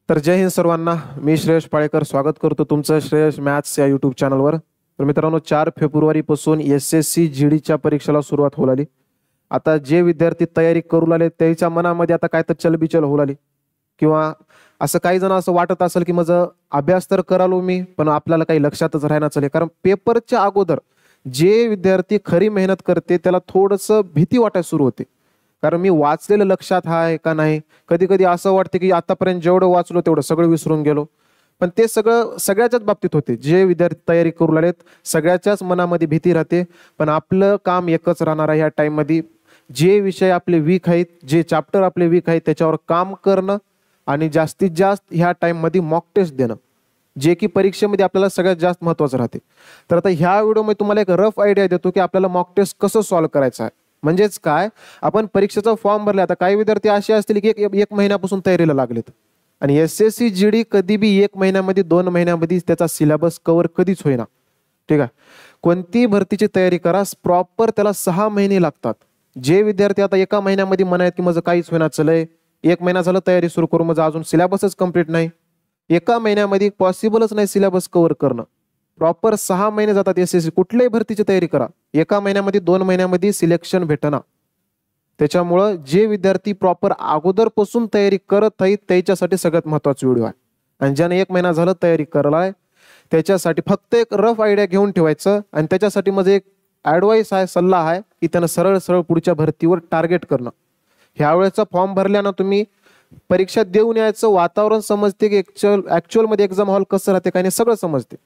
तर जय हिंद सर्वांना. मी श्रेयश पाळेकर स्वागत करतो तुमचं श्रेयश मॅथ्स या यूट्यूब चॅनलवर. तर मित्रांनो, 4 फेब्रुवारीपासून SSC GDच्या परीक्षेला सुरुवात होऊ लागली. आता जे विद्यार्थी तयारी करू लागले त्यांच्या मनामध्ये आता काय तर चलबिचल होऊ लागली, किंवा असं काही जण असं वाटत असेल की माझं अभ्यास तर करालो मी, पण आपल्याला काही लक्षातच राहणार चालेल. कारण पेपरच्या अगोदर जे विद्यार्थी खरी मेहनत करते त्याला थोडंसं भीती वाटायला सुरू होते. कारण मी वाचलेलं लक्षात आहे का नाही, कधी कधी असं वाटते की आतापर्यंत जेवढं वाचलो तेवढं सगळं विसरून गेलो. पण ते सगळं सगळ्याच्याच बाबतीत होते. जे विद्यार्थी तयारी करू लागलेत सगळ्याच्याच मनामध्ये भीती राहते. पण आपलं काम एकच राहणार आहे ह्या टाइममध्ये, जे विषय आपले वीक आहेत, जे चॅप्टर आपले वीक आहेत त्याच्यावर काम करणं आणि जास्तीत जास्त ह्या टाइममध्ये मॉक टेस्ट देणं, जे की परीक्षेमध्ये आपल्याला सगळ्यात जास्त महत्त्वाचं राहते. तर आता ह्या व्हिडिओमध्ये तुम्हाला एक रफ आयडिया देतो की आपल्याला मॉक टेस्ट कसं सॉल्व्ह करायचं आहे. म्हणजेच काय, आपण परीक्षेचा फॉर्म भरला. आता काही विद्यार्थी असे असतील की एक महिन्यापासून तयारीला लागलेत आणि SSC GD कधी बी 1 महिन्यामध्ये 2 महिन्यामध्ये त्याचा सिलेबस कव्हर कधीच होईना. ठीक आहे, कोणती भरतीची तयारी करा प्रॉपर त्याला 6 महिने लागतात. जे विद्यार्थी आता एका महिन्यामध्ये म्हणायत की माझं काहीच होईना, चलय 1 महिना झालं तयारी सुरू करून, माझं अजून सिलेबसच कम्प्लीट नाही. एका महिन्यामध्ये पॉसिबलच नाही सिलेबस कव्हर करणं. प्रॉपर 6 महिने जातात. SSC कुठल्याही भरतीची तयारी करा, एका महिन्यामध्ये 2 महिन्यामध्ये सिलेक्शन भेटना. त्याच्यामुळं जे विद्यार्थी प्रॉपर अगोदरपासून तयारी करत आहेत त्याच्यासाठी सगळ्यात महत्त्वाचा व्हिडिओ आहे. आणि ज्याने 1 महिना झालं तयारी करायला त्याच्यासाठी फक्त एक रफ आयडिया घेऊन ठेवायचं. आणि त्याच्यासाठी माझं एक ॲडवाईस आहे, सल्ला आहे की त्यानं सरळ सरळ पुढच्या भरतीवर टार्गेट करणं. ह्या वेळेचा फॉर्म भरल्यानं तुम्ही परीक्षा देऊन यायचं, वातावरण समजते की ॲक्च्युअलमध्ये एक्झाम हॉल कसं राहते काही नाही सगळं समजते.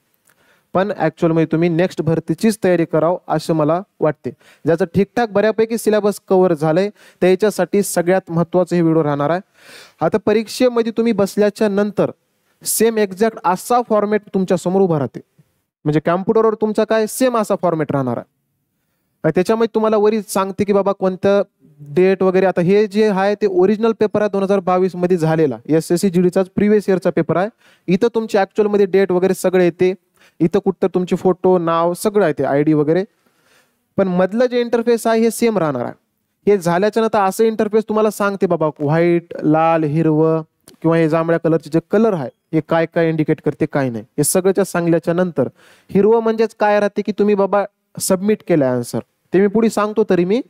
पण ॲक्च्युअलमध्ये तुम्ही नेक्स्ट भरतीचीच तयारी करावं असं मला वाटते. ज्याचं ठीकठाक बऱ्यापैकी सिलेबस कव्हर झालंय त्याच्यासाठी सगळ्यात महत्त्वाचं हे व्हिडिओ राहणार आहे. आता परीक्षेमध्ये तुम्ही बसल्याच्या नंतर सेम एक्झॅक्ट असा फॉर्मॅट तुमच्या समोर उभा राहते. म्हणजे कॅम्प्युटरवर तुमचा काय सेम असा फॉर्मॅट राहणार आहे. त्याच्यामध्ये तुम्हाला वरी सांगते की बाबा कोणतं डेट वगैरे. आता हे जे आहे ते ओरिजिनल पेपर आहे 2022 मध्ये झालेला SSC GDचाच प्रिव्हियस इयरचा पेपर आहे. इथं तुमचे ॲक्च्युअलमध्ये डेट वगैरे सगळे येते. इथं कुठं तुमचे फोटो नाव सगळं आहे, ते ID वगैरे. पण मधलं जे इंटरफेस आहे हे सेम राहणार आहे. हे झाल्याच्या नंतर असं इंटरफेस तुम्हाला सांगते बाबा व्हाईट, लाल, हिरवं किंवा हे जांभळ्या कलरचे जे कलर आहे हे काय काय इंडिकेट करते काय नाही, हे सगळ्याच्या सांगल्याच्या नंतर हिरवं म्हणजेच काय राहते की तुम्ही बाबा सबमिट केलं आन्सर, ते मी पुढे सांगतो. तरी मी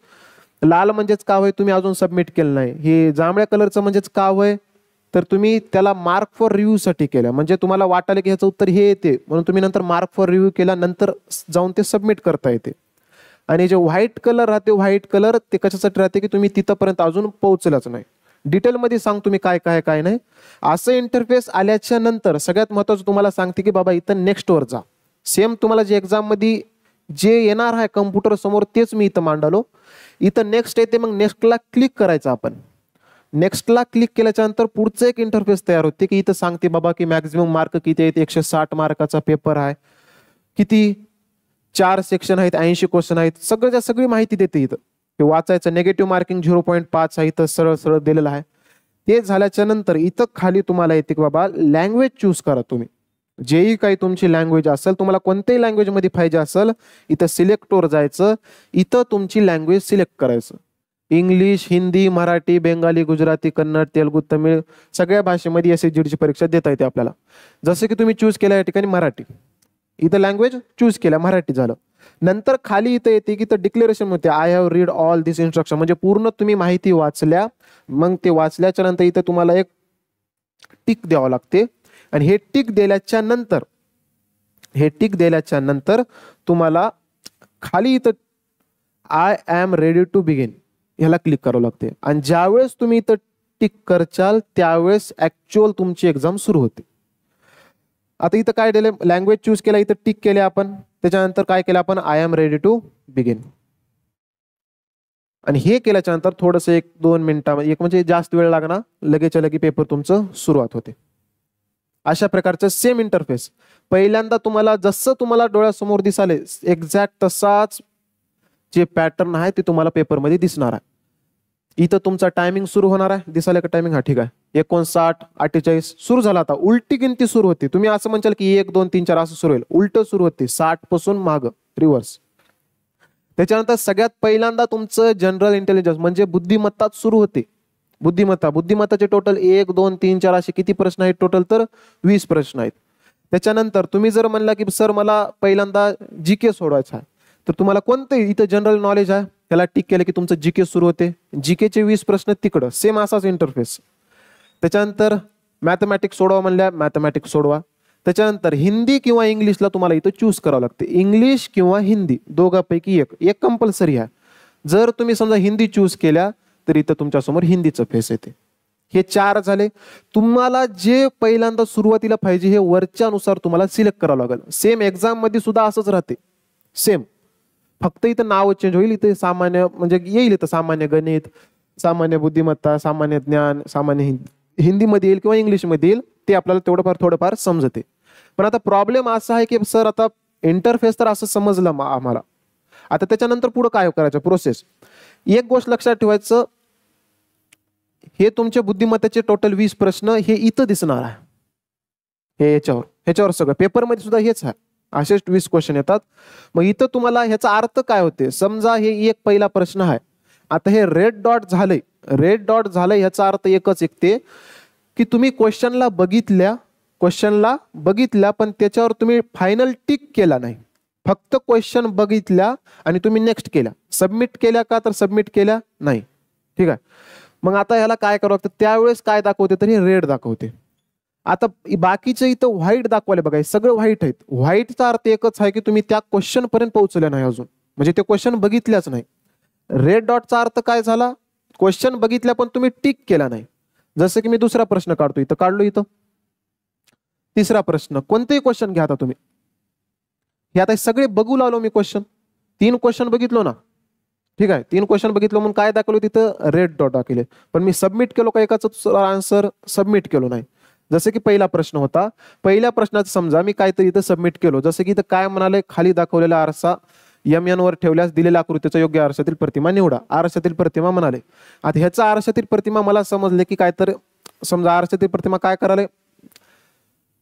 लाल म्हणजेच का होय तुम्ही अजून सबमिट केलं नाही. हे जांभळ्या कलरचं म्हणजेच का होय तर तुम्ही त्याला मार्क फॉर रिव्ह्यू साठी केलं. म्हणजे तुम्हाला वाटलं की ह्याचं उत्तर हे येते म्हणून तुम्ही नंतर मार्क फॉर रिव्ह्यू केला, नंतर जाऊन ते सबमिट करता येते. आणि जे व्हाईट कलर राहते, व्हाईट कलर ते कशासाठी राहते की तुम्ही तिथंपर्यंत अजून पोहोचलाच नाही. डिटेलमध्ये सांग तुम्ही काय काय काय नाही. असं इंटरफेस आल्याच्या नंतर सगळ्यात महत्त्वाचं तुम्हाला सांगते की बाबा इथं नेक्स्टवर जा. सेम तुम्हाला जे एक्झाममध्ये जे येणार आहे कम्प्युटर समोर तेच मी इथं मांडलो. इथं नेक्स्ट येते, मग नेक्स्टला क्लिक करायचं आपण. नेक्स्टला क्लिक केल्याच्या नंतर पुढचं एक इंटरफेस तयार होते की इथं सांगते बाबा की मॅक्झिमम मार्क किती आहेत. 160 मार्काचा पेपर आहे, किती 4 सेक्शन आहेत, 80 क्वेश्चन आहेत, सगळ्याच्या सगळी माहिती देते इथं. ते वाचायचं. नेगेटिव्ह मार्किंग 0.5 आहे, इथं सरळ सरळ दिलेलं आहे. ते झाल्याच्या नंतर इथं खाली तुम्हाला येते की बाबा लँग्वेज चूज करा. तुम्ही जेही काही तुमची लँग्वेज असेल, तुम्हाला कोणत्याही लँग्वेजमध्ये पाहिजे असेल इथं सिलेक्टवर जायचं. इथं तुमची लँग्वेज सिलेक्ट करायचं. इंग्लिश, हिंदी, मराठी, बेंगाली, गुजराती, कन्नड, तेलुगू, तमिळ सगळ्या भाषेमध्ये SSC GDची परीक्षा देता येते आपल्याला. जसं की तुम्ही चूज केलं या ठिकाणी मराठी, इथं लँग्वेज चूज केल्या मराठी झालं. नंतर खाली इथं येते की इथं डिक्लेरेशन होते I have read all this instruction. म्हणजे पूर्ण तुम्ही माहिती वाचल्या. मग ते वाचल्याच्या नंतर इथं तुम्हाला एक टिक द्यावं लागते. आणि हे टिक दिल्याच्या नंतर तुम्हाला खाली इथं I am ready to begin ह्याला क्लिक करावं लागते. आणि ज्यावेळेस तुम्ही इथं टिक करचाल त्यावेळेस ऍक्च्युअल तुमची एक्झाम सुरू होते. आता इथं काय दिले, लँग्वेज चूज केला, इथं टिक केले आपण. त्याच्यानंतर काय केलं आपण, I am ready to begin. आणि हे केल्याच्या नंतर थोडंसं 1-2 मिनिटामध्ये, एक म्हणजे जास्त वेळ लागणार, लगेच्या लगे पेपर तुमचं सुरुवात होते. अशा प्रकारचं सेम इंटरफेस पहिल्यांदा तुम्हाला जसं तुम्हाला डोळ्यासमोर दिसाले एक्झॅक्ट तसाच जे पॅटर्न आहे ते तुम्हाला पेपरमध्ये दिसणार आहे. इथं तुमचा टायमिंग सुरू होणार आहे. दिसायला का टायमिंग? हा ठीक आहे. 59, 48 सुरू झाला. आता उलटी गिनती सुरू होती. तुम्ही असं म्हणशाल की 1, 2, 3, 4 असं सुरू होईल. उलट सुरू होते 60 पासून माग रिव्हर्स. त्याच्यानंतर सगळ्यात पहिल्यांदा तुमचं जनरल इंटेलिजन्स म्हणजे बुद्धिमत्ताच सुरू होते. बुद्धिमत्ता, बुद्धिमत्ताचे टोटल 1 2 3 4 असे किती प्रश्न आहेत टोटल, तर 20 प्रश्न आहेत. त्याच्यानंतर तुम्ही जर म्हणला की सर मला पहिल्यांदा जीके सोडवायचा आहे, तर तुम्हाला कोणतं इथं जनरल नॉलेज आहे त्याला टिक केलं की तुमचं जीके सुरू होते. जीकेचे 20 प्रश्न तिकडं सेम असाच इंटरफेस. त्याच्यानंतर मॅथमॅटिक्स सोडवा म्हणल्या मॅथमॅटिक्स सोडवा. त्याच्यानंतर हिंदी किंवा इंग्लिशला तुम्हाला इथं चूज करावं लागते. इंग्लिश किंवा हिंदी दोघांपैकी एक कंपल्सरी आहे. जर तुम्ही समजा हिंदी चूज केल्या तर इथं तुमच्यासमोर हिंदीचं फेस येते. हे 4 झाले. तुम्हाला जे पहिल्यांदा सुरुवातीला पाहिजे हे वरच्यानुसार तुम्हाला सिलेक्ट करावं लागेल. सेम एक्झाम मध्ये सुद्धा असंच राहते सेम, फक्त इथं नाव चेंज होईल. इथे सामान्य म्हणजे येईल इथं सामान्य गणित, सामान्य बुद्धिमत्ता, सामान्य ज्ञान, सामान्य हिंदीमध्ये येईल किंवा इंग्लिशमध्ये येईल. ते आपल्याला थोडंफार समजते. पण आता प्रॉब्लेम असा आहे की सर आता इंटरफेस तर असं समजलं आम्हाला, आता त्याच्यानंतर पुढे काय करायचं प्रोसेस. एक गोष्ट लक्षात ठेवायचं, हे तुमचे बुद्धिमत्तेचे टोटल 20 प्रश्न हे इथं दिसणार आहे. हे ह्याच्यावर सगळं पेपरमध्ये सुद्धा हेच आहे, असेच 20 क्वेश्चन येतात. मग इथं तुम्हाला ह्याचा अर्थ काय होते, समजा हे एक पहिला प्रश्न आहे, आता हे रेड डॉट झालंय ह्याचा अर्थ एकच ते की तुम्ही क्वेश्चनला बघितल्या पण त्याच्यावर तुम्ही फायनल टिक केला नाही. फक्त क्वेश्चन बघितल्या आणि तुम्ही नेक्स्ट केल्या, सबमिट केल्या का, तर सबमिट केल्या नाही. ठीक आहे. मग आता ह्याला काय करावं लागतं, त्यावेळेस काय दाखवते तर हे रेड दाखवते. आता बाकीचे इथं व्हाईट दाखवले बघा, हे सगळं व्हाईट आहेत. व्हाईटचा अर्थ एकच आहे की तुम्ही त्या क्वेश्चन पर्यंत पोहोचले नाही अजून, म्हणजे ते क्वेश्चन बघितल्याच नाही. रेड डॉटचा अर्थ काय झाला, क्वेश्चन बघितल्या पण तुम्ही टिक केला नाही. जसं की मी दुसरा प्रश्न काढतो, इथं काढलो, इथं तिसरा प्रश्न, कोणतेही क्वेश्चन घ्या आता तुम्ही. हे आता सगळे बघू लागलो मी क्वेश्चन, 3 क्वेश्चन बघितलो ना. ठीक आहे, 3 क्वेश्चन बघितलं म्हणून काय दाखवलं तिथं रेड डॉट दाखवले. पण मी सबमिट केलो का एकाच आन्सर सबमिट केलो नाही. जसं की पहिला प्रश्न होता, पहिल्या प्रश्नाचं समजा मी काहीतरी इथं सबमिट केलो, जसं की इथं काय म्हणाले, खाली दाखवलेला आरसा MN वर ठेवल्यास दिलेल्या आकृतीचा योग्य आरशातील प्रतिमा निवडा. आरशातील प्रतिमा म्हणाले. आता ह्याचा आरशातील प्रतिमा मला समजले की काय, तर समजा आरशातील प्रतिमा काय करायला,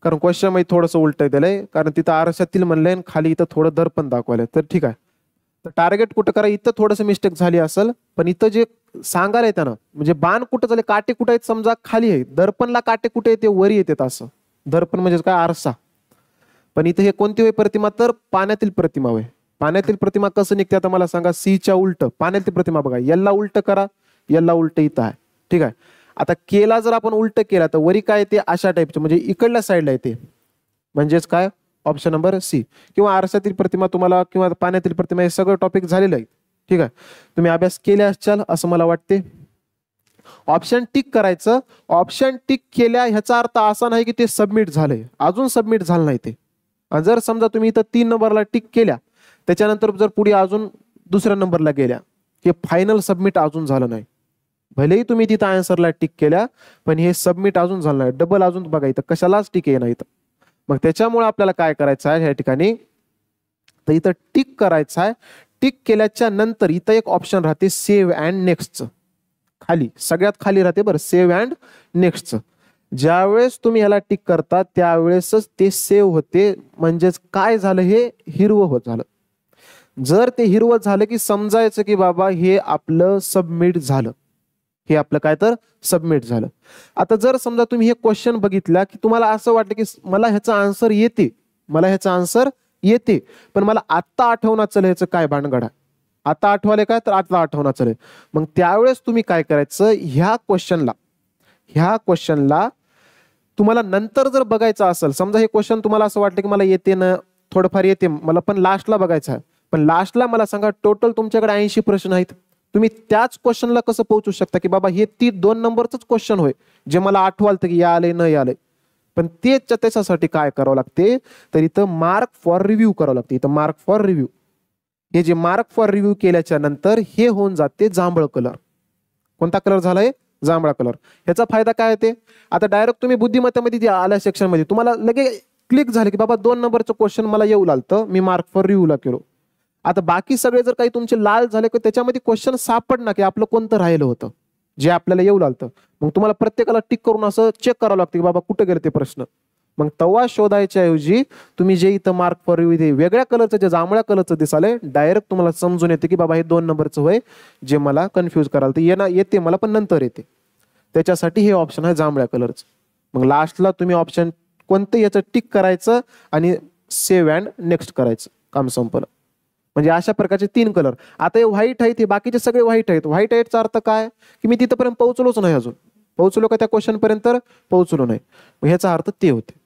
कारण क्वेश्चन मध्ये थोडंसं उलट दिलंय, कारण तिथं आरशातील म्हणलंय खाली इथं थोडं दर्पण दाखवायला. तर ठीक आहे, तर टार्गेट कुठं करा, इथं थोडंसं मिस्टेक झाली असेल, पण इथं जे सांगायला येतं ना, म्हणजे बाण कुठं झाले, काटे कुठे आहेत समजा खाली आहे, दर्पणला काटे कुठे येते, वरी येतात. असं दर्पण म्हणजे काय, आरसा. पण इथे हे कोणती होय प्रतिमा, तर पाण्यातील प्रतिमा होय. पाण्यातील प्रतिमा कसं निघते आता मला सांगा, सीच्या उलट पाण्यातील प्रतिमा बघा, याला उलट करा, याला उलट इथं आहे. ठीक आहे. आता केला जर आपण उलट केला तर वरी काय येते, अशा टाईपचे, म्हणजे इकडल्या साईडला येते, म्हणजेच काय ऑप्शन नंबर सी. किंवा आरशातील प्रतिमा तुम्हाला किंवा पाण्यातील प्रतिमा हे सगळं टॉपिक झालेलं आहे. ठीक आहे, तुम्ही अभ्यास केले असाल असं मला वाटते. ऑप्शन टिक करायचं, ऑप्शन टिक केल्या ह्याचा अर्थ असा नाही की ते सबमिट झालंय, अजून सबमिट झालं नाही ते. जर समजा तुम्ही इथं 3 नंबरला टिक केल्या, त्याच्यानंतर जर पुढे अजून दुसऱ्या नंबरला गेल्या, हे फायनल सबमिट अजून झालं नाही. भलेही तुम्ही तिथं आन्सरला टिक केल्या पण हे सबमिट अजून झालं नाही, डबल अजून बघा इथं कशालाच टिक आहे नाही. मग त्याच्यामुळे आपल्याला काय करायचं आहे ह्या ठिकाणी, तर इथं टिक करायचं आहे. टिक केल्याच्या नंतर इथं एक ऑप्शन राहते सेव्ह अँड नेक्स्टचं, खाली सगळ्यात खाली राहते बरं, सेव्ह अँड नेक्स्टचं. ज्यावेळेस तुम्ही ह्याला टिक करता त्यावेळेसच ते सेव्ह होते, म्हणजेच काय झालं, हे हिरवं होत झालं. जर ते हिरवं झालं की समजायचं की बाबा हे आपलं सबमिट झालं, हे आपलं काय तर सबमिट झालं. आता जर समजा तुम्ही हे क्वेश्चन बघितला की तुम्हाला असं वाटलं की मला ह्याचा आन्सर येते, पण मला आता आठवणार चल ह्याचं काय भानगड आहे, आता आठवले काय, तर आता आठवणार चल. मग त्यावेळेस तुम्ही काय करायचं, ह्या क्वेश्चनला तुम्हाला नंतर जर बघायचं असेल, समजा हे क्वेश्चन तुम्हाला असं वाटलं की मला येते ना, थोडंफार येते मला, पण लास्टला बघायचं आहे. पण लास्टला मला सांगा टोटल तुमच्याकडे 80 प्रश्न आहेत, तुम्ही त्याच क्वेश्चनला कसं पोहोचू शकता की बाबा हे 2 नंबरच क्वेश्चन होय जे मला आठवालतं की या आले न आले. पण त्याच्यासाठी काय करावं लागते, तर इथं मार्क फॉर रिव्ह्यू करावं लागते. इथं मार्क फॉर रिव्ह्यू, हे जे मार्क फॉर रिव्ह्यू केल्याच्या नंतर हे होऊन जाते जांभळ कलर. कोणता कलर झालाय, जांभळा कलर. ह्याचा फायदा काय होते, आता डायरेक्ट तुम्ही बुद्धिमत्तेमध्ये आल्या सेक्शन मध्ये तुम्हाला लगेच क्लिक झाले की बाबा 2 नंबरचं क्वेश्चन मला येऊ लागतं, मी मार्क फॉर रिव्ह्यूला केलो. आता बाकी सगळे जर काही तुमचे लाल झाले की त्याच्यामध्ये क्वेश्चन सापडणार की आपलं कोणतं राहिलं होतं जे आपल्याला येऊ लागतं. मग तुम्हाला प्रत्येकाला टिक करून असं चेक करावं लागतं की बाबा कुठे गेले ते प्रश्न. मग तवा शोधायच्या ऐवजी तुम्ही जे इथं मार्क फॉर रिव्ह्यू वेगळ्या कलरचं, जे जांभळ्या कलरचं दिसाले, डायरेक्ट तुम्हाला समजून येते की बाबा हे 2 नंबरचं होय जे मला कन्फ्युज कराल तर येते मला, पण नंतर येते. त्याच्यासाठी हे ऑप्शन आहे जांभळ्या कलरचं. मग लास्टला तुम्ही ऑप्शन कोणतं याचं टिक करायचं आणि सेव्ह अँड नेक्स्ट करायचं, काम संपलं. म्हणजे अशा प्रकारचे 3 कलर. आता हे व्हाईट आहेत, हे बाकीचे सगळे व्हाईट आहेत. व्हाईट आहेटचा अर्थ काय की मी तिथपर्यंत पोहोचलोच नाही, अजून पोहोचलो का त्या क्वेश्चन पर्यंत पोहोचलो नाही. मग ह्याचा अर्थ ते होते.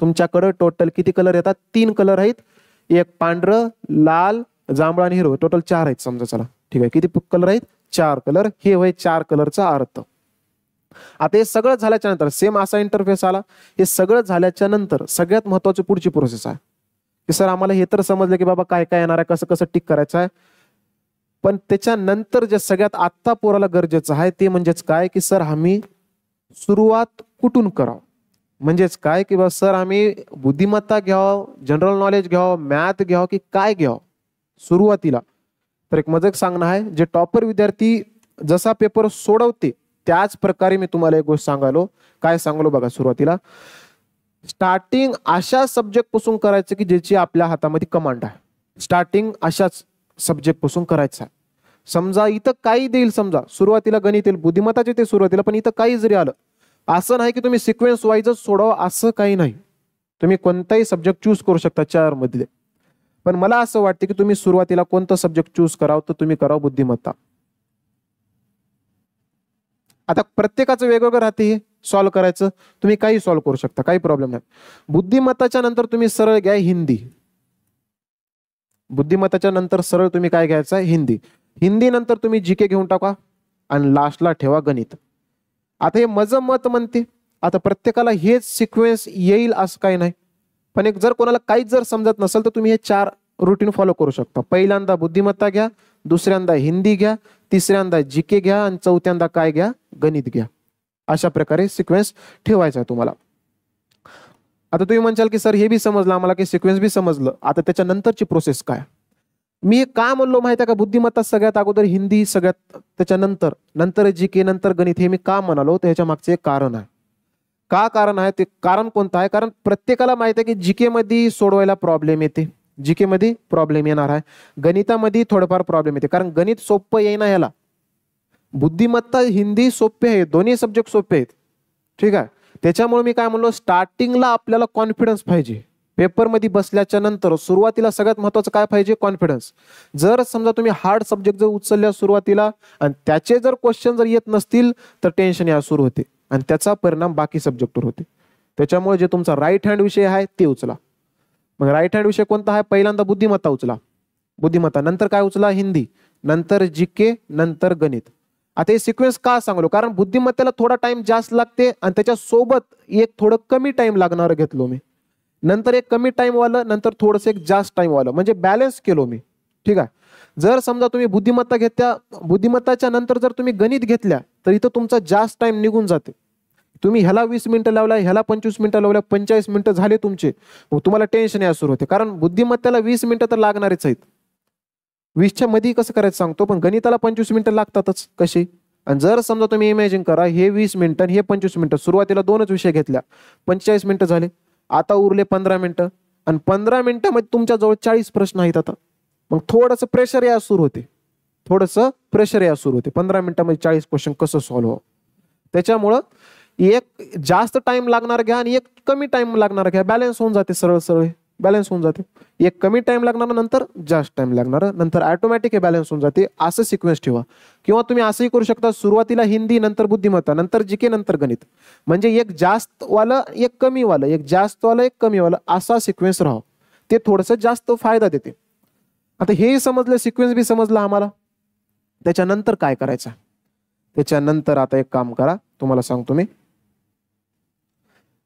तुमच्याकडे टोटल किती कलर येतात? 3 कलर आहेत. एक पांढरं, लाल, जांभळा आणि हिरवं, टोटल 4 आहेत समजा. चला ठीक आहे, किती कलर आहेत? 4 कलर. हे होय 4 कलरचा अर्थ. आता हे सगळं झाल्याच्या नंतर सेम असा इंटरफेस आला. हे सगळं झाल्याच्या नंतर सगळ्यात महत्वाची पुढची प्रोसेस आहे की सर आम्हाला हे तर समजलं की बाबा काय काय येणार आहे, कसं कसं टिक करायचं आहे, पण त्याच्यानंतर जे सगळ्यात आत्ता पोराला गरजेचं आहे ते म्हणजेच काय की सर आम्ही सुरुवात कुठून करावं. म्हणजेच काय की बा सर आम्ही बुद्धिमत्ता घ्यावं, जनरल नॉलेज घ्यावं, मॅथ घ्यावं की काय घ्यावं सुरुवातीला. तर एक मजाक सांगणं आहे, जे टॉपर विद्यार्थी जसा पेपर सोडवते त्याच प्रकारे मी तुम्हाला एक गोष्ट सांगालो. काय सांगलो बघा, सुरुवातीला स्टार्टिंग अशा सब्जेक्ट पासून करायचं की ज्याची आपल्या हातामध्ये कमांड आहे. स्टार्टिंग अशाच सब्जेक्ट पासून करायचं आहे. समजा इथं काही देईल, समजा सुरुवातीला गणित येईल, बुद्धिमत्ताचे ते सुरुवातीला, पण इथं काही जरी आलं, असं नाही की तुम्ही सिक्वेन्स वाईजच सोडवा, असं काही नाही. तुम्ही कोणताही सब्जेक्ट चूज करू शकता 4 मधले. पण मला असं वाटतं की तुम्ही सुरुवातीला कोणतं सब्जेक्ट चूज करावं, तर तुम्ही करावं बुद्धिमत्ता. आता प्रत्येकाचं वेगवेगळं राहते सॉल्व्ह करायचं, तुम्ही काही सॉल्व्ह करू शकता, काही प्रॉब्लेम नाही. बुद्धिमत्ताच्या नंतर तुम्ही सरळ घ्या हिंदी. बुद्धिमत्ताच्या नंतर सरळ तुम्ही काय घ्यायचं आहे? हिंदी. हिंदी नंतर तुम्ही जीके घेऊन टाका आणि लास्टला ठेवा गणित. आता हे माझं मत म्हणते, आता प्रत्येकाला हेच सिक्वेन्स येईल असं काही नाही, पण एक जर कोणाला काहीच जर समजत नसेल तर तुम्ही हे 4 रुटीन फॉलो करू शकता. पहिल्यांदा बुद्धिमत्ता घ्या, दुसऱ्यांदा हिंदी घ्या, तिसऱ्यांदा जीके घ्या आणि चौथ्यांदा काय घ्या? गणित घ्या. अशा प्रकारे सिक्वेन्स ठेवायचा आहे तुम्हाला. आता तुम्ही म्हणशाल की सर हे बी समजलं आम्हाला, की सिक्वेन्स बी समजलं, आता त्याच्यानंतरची प्रोसेस काय? मी हे काय म्हणलो माहिती आहे का? बुद्धिमत्ता सगळ्यात अगोदर, हिंदी सगळ्यात त्याच्यानंतर, नंतर जीके, नंतर गणित. हे मी का म्हणालो तर ह्याच्या मागचे एक कारण आहे. का कारण आहे ते? कारण कोणतं आहे? कारण प्रत्येकाला माहिती आहे की जीके मध्ये सोडवायला प्रॉब्लेम येते, जीके मध्ये प्रॉब्लेम येणार आहे, गणितामध्ये थोडंफार प्रॉब्लेम येते, कारण गणित सोपं येईना याला. बुद्धिमत्ता हिंदी सोपे आहे, दोन्ही सब्जेक्ट सोपे आहेत. ठीक आहे, त्याच्यामुळे मी काय म्हणलो, स्टार्टिंगला आपल्याला कॉन्फिडन्स पाहिजे. पेपरमध्ये बसल्याच्या नंतर सुरुवातीला सगळ्यात महत्वाचं काय पाहिजे? कॉन्फिडन्स. जर समजा तुम्ही हार्ड सब्जेक्ट जर उचलल्या सुरुवातीला आणि त्याचे जर क्वेश्चन जर येत नसतील तर टेन्शन या सुरू होते आणि त्याचा परिणाम बाकी सब्जेक्टवर होते. त्याच्यामुळे जे तुमचा राईट हँड विषय आहे ते उचला. मग राईट हँड विषय कोणता आहे? पहिल्यांदा बुद्धिमत्ता उचला, बुद्धिमत्ता नंतर काय उचला? हिंदी, नंतर जीके, नंतर गणित. आता हे सिक्वेन्स का सांगलो? कारण बुद्धिमत्तेला थोडा टाइम जास्त लागते आणि त्याच्या सोबत एक थोडं कमी टाइम लागणार घेतलो मी, नंतर एक कमी टाइम वालं, नंतर थोडंसं एक जास्त टाइम वालं, म्हणजे बॅलन्स केलो मी. ठीक आहे, जर समजा तुम्ही बुद्धिमत्ता घेतल्या, बुद्धिमत्ताच्या नंतर जर तुम्ही गणित घेतल्या तर इथं तुमचा जास्त टाइम निघून जाते. तुम्ही ह्याला 20 मिनिटं लावल्या, ह्याला 25 मिनिटं लावल्या, 45 मिनिटं झाले तुमचे, मग तुम्हाला टेन्शन या सुरू होते. कारण बुद्धिमत्तेला 20 मिनिटं तर लागणारच आहेत. 20च्या मध्ये कसं करायचं सांगतो, पण गणिताला 25 मिनिटं लागतातच कशी. आणि जर समजा तुम्ही इमॅजिन करा, हे 20 मिनिटं हे 25 मिनिटं, सुरुवातीला 2च विषय घेतल्या, 45 मिनिटं झाले, आता उरले 15 मिनिटं आणि 15 मिनिटांमध्ये तुमच्याजवळ 40 प्रश्न आहेत. आता मग थोडंसं प्रेशर या सुरू होते, थोडंसं प्रेशर या सुरू होते. 15 मिनिटांमध्ये 40 क्वेश्चन कसं सॉल्व्ह व्हावं. त्याच्यामुळं एक जास्त टाइम लागणार घ्या आणि एक कमी टाइम लागणार घ्या, बॅलन्स होऊन जाते, सरळ सरळ बॅलन्स होऊन जाते. एक कमी टाइम लागणार, नंतर जास्त टाइम लागणार, नंतर ऑटोमॅटिक हे बॅलन्स होऊन जाते. असं सिक्वेन्स ठेवा. किंवा तुम्ही असंही करू शकता, सुरुवातीला हिंदी, नंतर बुद्धिमत्ता, नंतर जीके, नंतर गणित. म्हणजे एक जास्त वालं, एक कमी वालं, एक जास्त वालं, एक कमी वालं, असा सिक्वेन्स राहा. ते थोडंसं जास्त फायदा देते. आता हे समजलं, सिक्वेन्स बी समजला आम्हाला. त्याच्यानंतर काय करायचं? त्याच्यानंतर आता एक काम करा, तुम्हाला सांगतो मी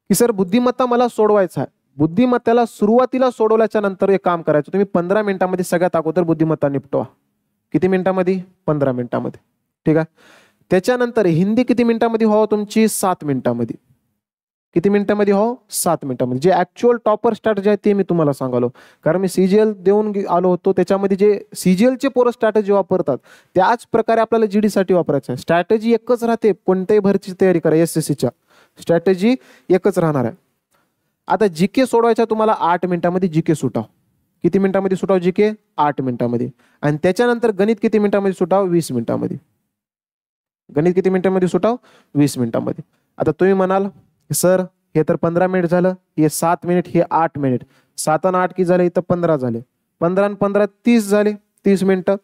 की सर बुद्धिमत्ता मला सोडवायचा आहे. बुद्धिमत्तेला सुरुवातीला सोडवल्याच्या नंतर एक काम करायचं, तुम्ही 15 मिनिटांमध्ये सगळ्यात अगोदर बुद्धिमत्ता निपटवा. किती मिनिटांमध्ये? 15 मिनिटांमध्ये. ठीक आहे, त्याच्यानंतर हिंदी किती मिनिटांमध्ये व्हावं तुमची? 7 मिनिटांमध्ये. किती मिनिटांमध्ये व्हावं? 7 मिनिटांमध्ये. जे ऍक्च्युअल टॉपर स्ट्रॅटेजी आहे ते मी तुम्हाला सांगालो, कारण मी सीजीएल देऊन आलो होतो. त्याच्यामध्ये जे सीजीएलचे पोरं स्ट्रॅटेजी वापरतात त्याच प्रकारे आपल्याला जीडी साठी वापरायचं आहे. स्ट्रॅटेजी एकच राहते, कोणत्याही भरतीची तयारी करा, एसएससीच्या स्ट्रॅटेजी एकच राहणार आहे. आता जीके सोडवायचा तुम्हाला 8 मिनिटांमध्ये जीके सुटाव. किती मिनिटांमध्ये सुटाव जीके? 8 मिनिटांमध्ये. आणि त्याच्यानंतर गणित किती मिनिटांमध्ये सुटाव? 20 मिनिटांमध्ये. गणित किती मिनिटांमध्ये सुटाव? 20 मिनिटांमध्ये. आता तुम्ही म्हणाल सर हे तर 15 मिनिट झालं, हे 7 मिनिट, हे 8 मिनिट, 7 आणि 8 किती झाले? इथं 15 झाले, 15 आणि 15 30 झाले, 30 मिनिटं,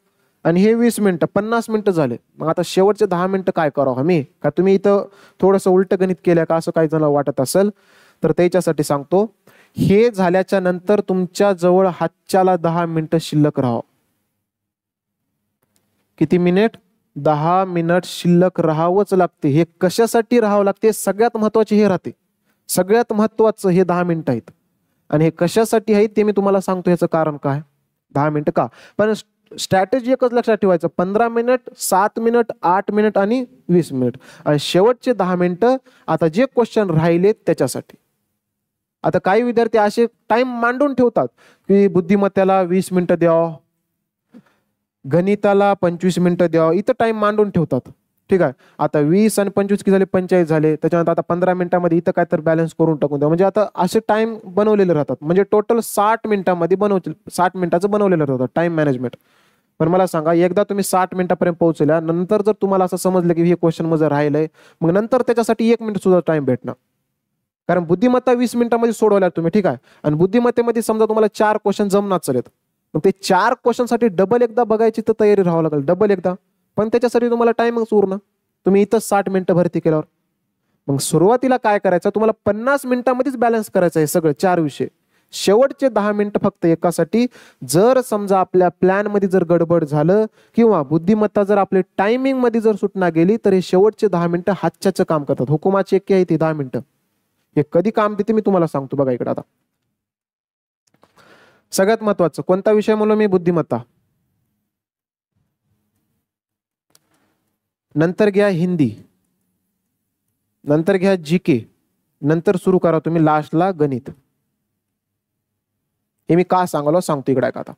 आणि हे 20 मिनिटं, 50 मिनिटं झाले. मग आता शेवटचे 10 मिनिटं काय करावं आम्ही? का तुम्ही इथं थोडंसं उलट गणित केलं का असं काही जण वाटत असेल तर त्याच्यासाठी सांगतो. हे झाल्याच्या नंतर तुमच्या जवळ हातच्याला 10 मिनिटं शिल्लक राहावं. किती मिनिट? 10 मिनिट शिल्लक राहावंच लागते. हे कशासाठी राहावं लागते? सगळ्यात महत्वाचे हे राहते, सगळ्यात महत्वाचं हे 10 मिनिटं आहेत. आणि हे कशासाठी आहेत ते मी तुम्हाला सांगतो. याचं कारण काय? 10 मिनिटं का? पण स्ट्रॅटेजी एकच लक्षात ठेवायचं, 15 मिनिट, 7 मिनिट, 8 मिनिट आणि 20 मिनिट, आणि शेवटचे 10 मिनिटं आता जे क्वेश्चन राहिले त्याच्यासाठी. आता काही विद्यार्थी असे टाइम मांडून ठेवतात की बुद्धिमत्तेला 20 मिनिटं द्यावं, गणिताला 25 मिनिटं द्यावं, इथं टाइम मांडून ठेवतात. ठीक आहे, आता 20 आणि 25 किती झाले? 45 झाले. त्याच्यानंतर आता 15 मिनिटांमध्ये इथं काय तर बॅलन्स करून टाकून द्या. म्हणजे आता असे टाइम बनवलेले राहतात. म्हणजे टोटल 60 मिनिटांमध्ये 60 मिनिटाचं बनवलेलं राहतं टाइम मॅनेजमेंट. पण मला सांगा, एकदा तुम्ही 60 मिनिटापर्यंत पोहोचल्या नंतर जर तुम्हाला असं समजलं की हे क्वेश्चन मध्ये राहिलंय, मग नंतर त्याच्यासाठी 1 मिनिट सुद्धा टाइम भेटणार. कारण बुद्धिमत्ता 20 मिनिटांमध्ये सोडवल्या तुम्ही. ठीक आहे, आणि बुद्धिमत्तेमध्ये समजा तुम्हाला 4 क्वेश्चन जमणार चालेत, मग ते 4 क्वेश्चन साठी डबल एकदा बघायची तर तयारी राहावं लागेल, डबल एकदा. पण त्याच्यासाठी तुम्हाला टाइमच उरणार. तुम्ही इथं 60 मिनिटं भरती केल्यावर मग सुरुवातीला काय करायचं? तुम्हाला 50 मिनिटांमध्येच बॅलन्स करायचं आहे सगळं 4 विषय. शेवटचे 10 मिनिटं फक्त एकासाठी. जर समजा आपल्या प्लॅन मध्ये जर गडबड झालं किंवा बुद्धिमत्ता जर आपल्या टायमिंग मध्ये जर सुटना गेली तर हे शेवटचे 10 मिनिटं हातच्याचं काम करतात. हुकुमाचे एक आहे ते 10 मिनिटं. हे कधी काम देते मी तुम्हाला सांगतो. बघा इकडे आता सगळ्यात महत्वाचं कोणता विषय म्हणलो मी? बुद्धिमत्ता. नंतर घ्या हिंदी, नंतर घ्या जीके, नंतर सुरू करा तुम्ही लास्टला गणित. हे मी का सांगलो सांगतो इकडे का. आता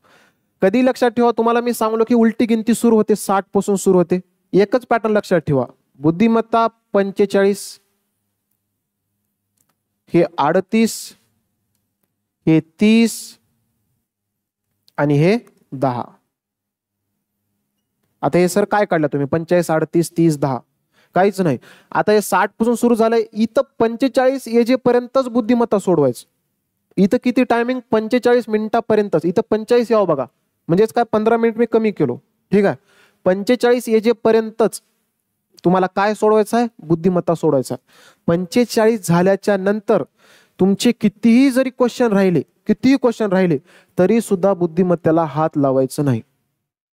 कधी लक्षात ठेवा, तुम्हाला मी सांगलो की उलटी गिनती सुरू होते 60 पासून सुरू होते. एकच पॅटर्न लक्षात ठेवा, बुद्धिमत्ता 45, हे 38, हे 30 आणि हे 10. आता हे सर काय काढलं तुम्ही? 45, 38, 30, 10 काहीच नाही. आता हे 60 पासून सुरू झालंय, इथं 45 येजेपर्यंतच बुद्धिमत्ता सोडवायचं. इथं किती टायमिंग? 45 मिनिटापर्यंतच. इथं 45 यावं बघा, म्हणजेच काय 15 मिनिट मी कमी केलो. ठीक आहे, 45 येजेपर्यंतच तुम्हाला काय सोडवायचं आहे? बुद्धिमत्ता सोडवायचा. 45 झाल्याच्या नंतर तुमचे कितीही जरी क्वेश्चन राहिले, कितीही क्वेश्चन राहिले तरी सुद्धा बुद्धिमत्तेला हात लावायचं नाही.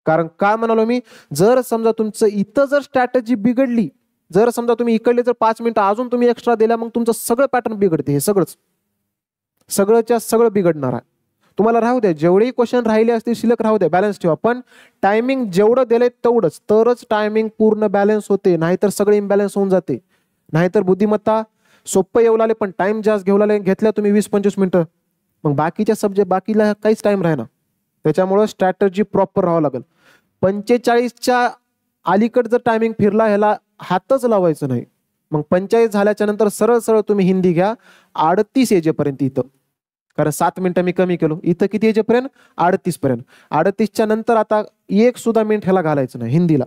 कारण काय म्हणालो मी? जर समजा तुमचं इथं जर स्ट्रॅटेजी बिघडली, जर समजा तुम्ही इकडले जर 5 मिनिटं अजून तुम्ही एक्स्ट्रा दिल्या, मग तुमचं सगळं पॅटर्न बिघडते. हे सगळंच सगळंच्या सगळं बिघडणार आहे. तुम्हाला राहू द्या, जेवढेही क्वेश्चन राहिले असतील शिल्लक राहू द्या, बॅलन्स ठेवा. पण टायमिंग जेवढं दिलंय तेवढंच, तरच टायमिंग पूर्ण बॅलन्स होते, नाहीतर सगळे इम्बॅलन्स होऊन जाते. नाहीतर बुद्धिमत्ता सोपं येऊ लागले पण टाइम जास्त घेतल्या तुम्ही 20-25 मिनिटं, मग बाकीच्या सब्जेक्ट बाकीला काहीच टाइम राहणार. त्याच्यामुळे स्ट्रॅटेजी प्रॉपर राहावं लागेल. 45च्या अलीकड जर टायमिंग फिरला ह्याला हातच लावायचं नाही. मग 45 झाल्याच्या नंतर सरळ सरळ तुम्ही हिंदी घ्या 38 येजेपर्यंत इथं. कारण 7 मिनिटं मी कमी केलो. इथं किती येजेपर्यंत? 38 पर्यंत. 38च्या नंतर आता एक सुद्धा मिनिट ह्याला घालायचं नाही हिंदीला.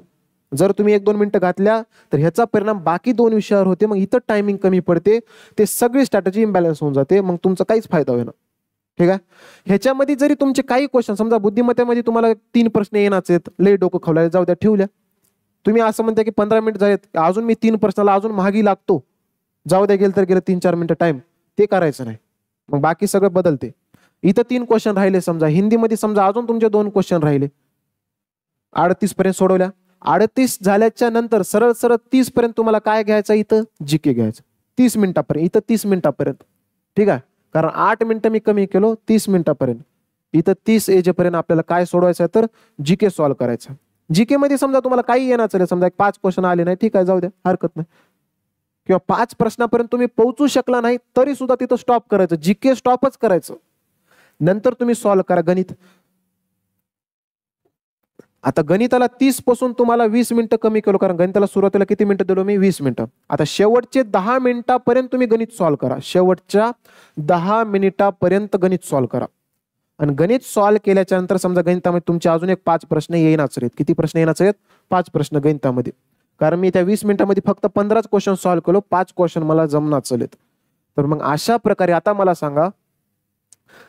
जर तुम्ही 1-2 मिनिटं घातल्या तर ह्याचा परिणाम बाकी 2 विषयावर होते. मग इथं टायमिंग कमी पडते, ते सगळी स्ट्रॅटेजी इम्बॅलन्स होऊन जाते, मग तुमचा काहीच फायदा होईल. ठीक आहे, ह्याच्यामध्ये जरी तुमचे काही क्वेश्चन समजा बुद्धिमत्तेमध्ये तुम्हाला 3 प्रश्न येणारच आहेत, लय डोकं खवलाय, जाऊ द्या ठेवल्या. तुम्ही असं म्हणता की 15 मिनिट झालेत, अजून मी 3 प्रश्नाला अजून महागी लागतो, जाऊ द्या, गेलं तर गेलं 3-4 मिनिटं टाइम, ते करायचं नाही. मग बाकी सगळं बदलते. इथं 3 क्वेश्चन राहिले समजा, हिंदीमध्ये समजा अजून तुमचे 2 क्वेश्चन राहिले, 38 पर्यंत सोडवल्या. 38 झाल्याच्या नंतर सरळ सरळ 30 पर्यंत तुम्हाला काय घ्यायचं? इथं जीके घ्यायचं 30 मिनिटापर्यंत. इथं 30 मिनिटापर्यंत. ठीक आहे, कारण 8 मिनिटं मी कमी केलो, 30 मिनिटापर्यंत. इथं 30 एजेपर्यंत आपल्याला काय सोडवायचं आहे? तर जीके सॉल्व्ह करायचं. जीके मध्ये समजा तुम्हाला काही येणार चालेल, समजा 5 क्वेश्चन आले नाही, ठीक आहे, जाऊ द्या, हरकत नाही. किंवा 5 प्रश्नापर्यंत तुम्ही पोहोचू शकला नाही तरी सुद्धा तिथं स्टॉप करायचं, जीके स्टॉपच करायचं. नंतर तुम्ही सॉल्व्ह करा गणित. आता गणिताला 30 पासून तुम्हाला 20 मिनिटं कमी केलो, कारण गणिताला सुरुवातीला किती मिनिटं दिलो मी? 20 मिनिटं. आता शेवटचे 10 मिनिटापर्यंत तुम्ही गणित सॉल्व्ह करा. शेवटच्या 10 मिनिटापर्यंत गणित सॉल्व्ह करा. आणि गणित सॉल्व्ह केल्याच्या नंतर समजा गणितामध्ये तुमचे अजून एक 5 प्रश्न येणार आहेत. किती प्रश्न येणार आहेत? 5 प्रश्न गणितामध्ये. कारण मी त्या 20 मिनिटांमध्ये फक्त 15च क्वेश्चन सॉल्व्ह केलो, 5 क्वेश्चन मला जमना चलेत. तर मग अशा प्रकारे आता मला सांगा,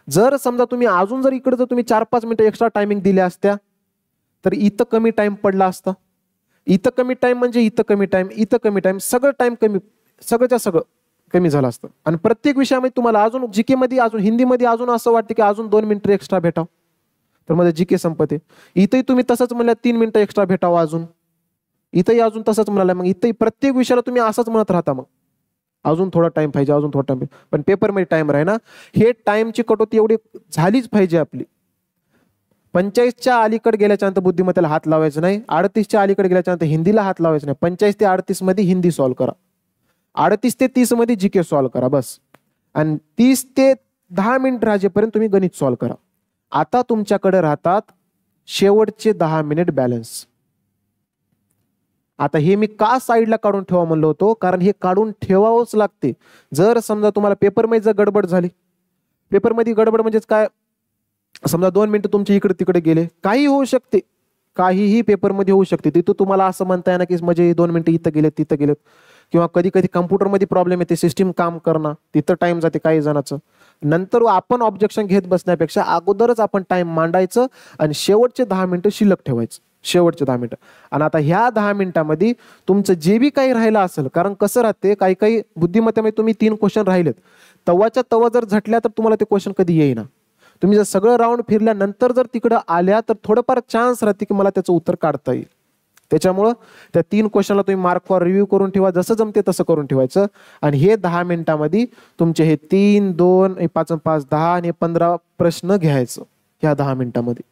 जर समजा तुम्ही अजून जर इकडे जर तुम्ही 4-5 मिनिटं एक्स्ट्रा टायमिंग दिल्या असत्या तर इथं कमी टाइम पडला असता. इथं कमी टाइम म्हणजे इथं कमी टाइम, इथं कमी टाइम, सगळं टाइम कमी, सगळंच्या सगळं कमी झालं असतं. आणि प्रत्येक विषयामध्ये तुम्हाला अजून जीके मध्ये अजून हिंदीमध्ये अजून असं वाटतं की अजून 2 मिनिटं एक्स्ट्रा भेटावं, तर माझं जीके संपते. इथंही तुम्ही तसंच म्हणल्या 3 मिनिटं एक्स्ट्रा भेटावं अजून, इथंही अजून तसंच म्हणाला. मग इथंही प्रत्येक विषयाला तुम्ही असंच म्हणत राहता, मग अजून थोडा टाइम पाहिजे, अजून थोडा टाइम पाहिजे. पण पेपरमध्ये टाइम राही ना, हे टाइमची कटोती एवढी झालीच पाहिजे आपली. 45च्या अलीकडे गेल्याच्या नंतर बुद्धिमत्तेला हात लावायचं नाही, 38च्या अलीकडे गेल्याच्या नंतर हिंदीला हात लावायचं नाही. 45 ते 38 मध्ये हिंदी सॉल्व्ह करा, 38 ते 30 मध्ये जीके सॉल्व्ह करा बस. आणि 30 ते 10 मिनिट राजेपर्यंत तुम्ही गणित सॉल्व्ह करा. आता तुमच्याकडे राहतात शेवटचे 10 मिनिट बॅलन्स. आता हे मी का साईडला काढून ठेवा म्हणलो होतो, कारण हे काढून ठेवावंच लागते. जर समजा तुम्हाला पेपरमध्ये जर गडबड झाली, पेपरमध्ये गडबड म्हणजेच काय, समजा 2 मिनिटं तुमचे इकडे तिकडे गेले, काही होऊ शकते, काहीही पेपरमध्ये होऊ शकते. तिथं तुम्हाला असं म्हणता येणार की म्हणजे 2 मिनिटं इथं गेलेत तिथं गेलेत, किंवा कधी कधी कम्प्युटरमध्ये प्रॉब्लेम येते, सिस्टीम काम करणं, तिथं टाइम जाते काही जणांचं. नंतर आपण ऑब्जेक्शन घेत बसण्यापेक्षा अगोदरच आपण टाइम मांडायचं आणि शेवटचे 10 मिनिटं शिल्लक ठेवायचं, शेवटचे 10 मिनिटं. आणि आता ह्या 10 मिनिटांमध्ये तुमचं जे बी काही राहिलं असेल, कारण कसं राहते काही काही बुद्धिमत्तेमध्ये तुम्ही 3 क्वेश्चन राहिलेत, तवाच्या तवा जर झटल्या तर तुम्हाला ते क्वेश्चन कधी येईना. तुम्ही जर सगळं राऊंड फिरल्यानंतर जर तिकडं आल्या तर थोडंफार चान्स राहते की मला त्याचं उत्तर काढता येईल. त्याच्यामुळं त्या 3 क्वेश्चनला तुम्ही मार्क फॉर रिव्ह्यू करून ठेवा, जसं जमते तसं करून ठेवायचं. आणि हे 10 मिनिटांमध्ये तुमचे हे 3, 2, 5, 5, 10 आणि 15 प्रश्न घ्यायचं ह्या 10 मिनिटांमध्ये,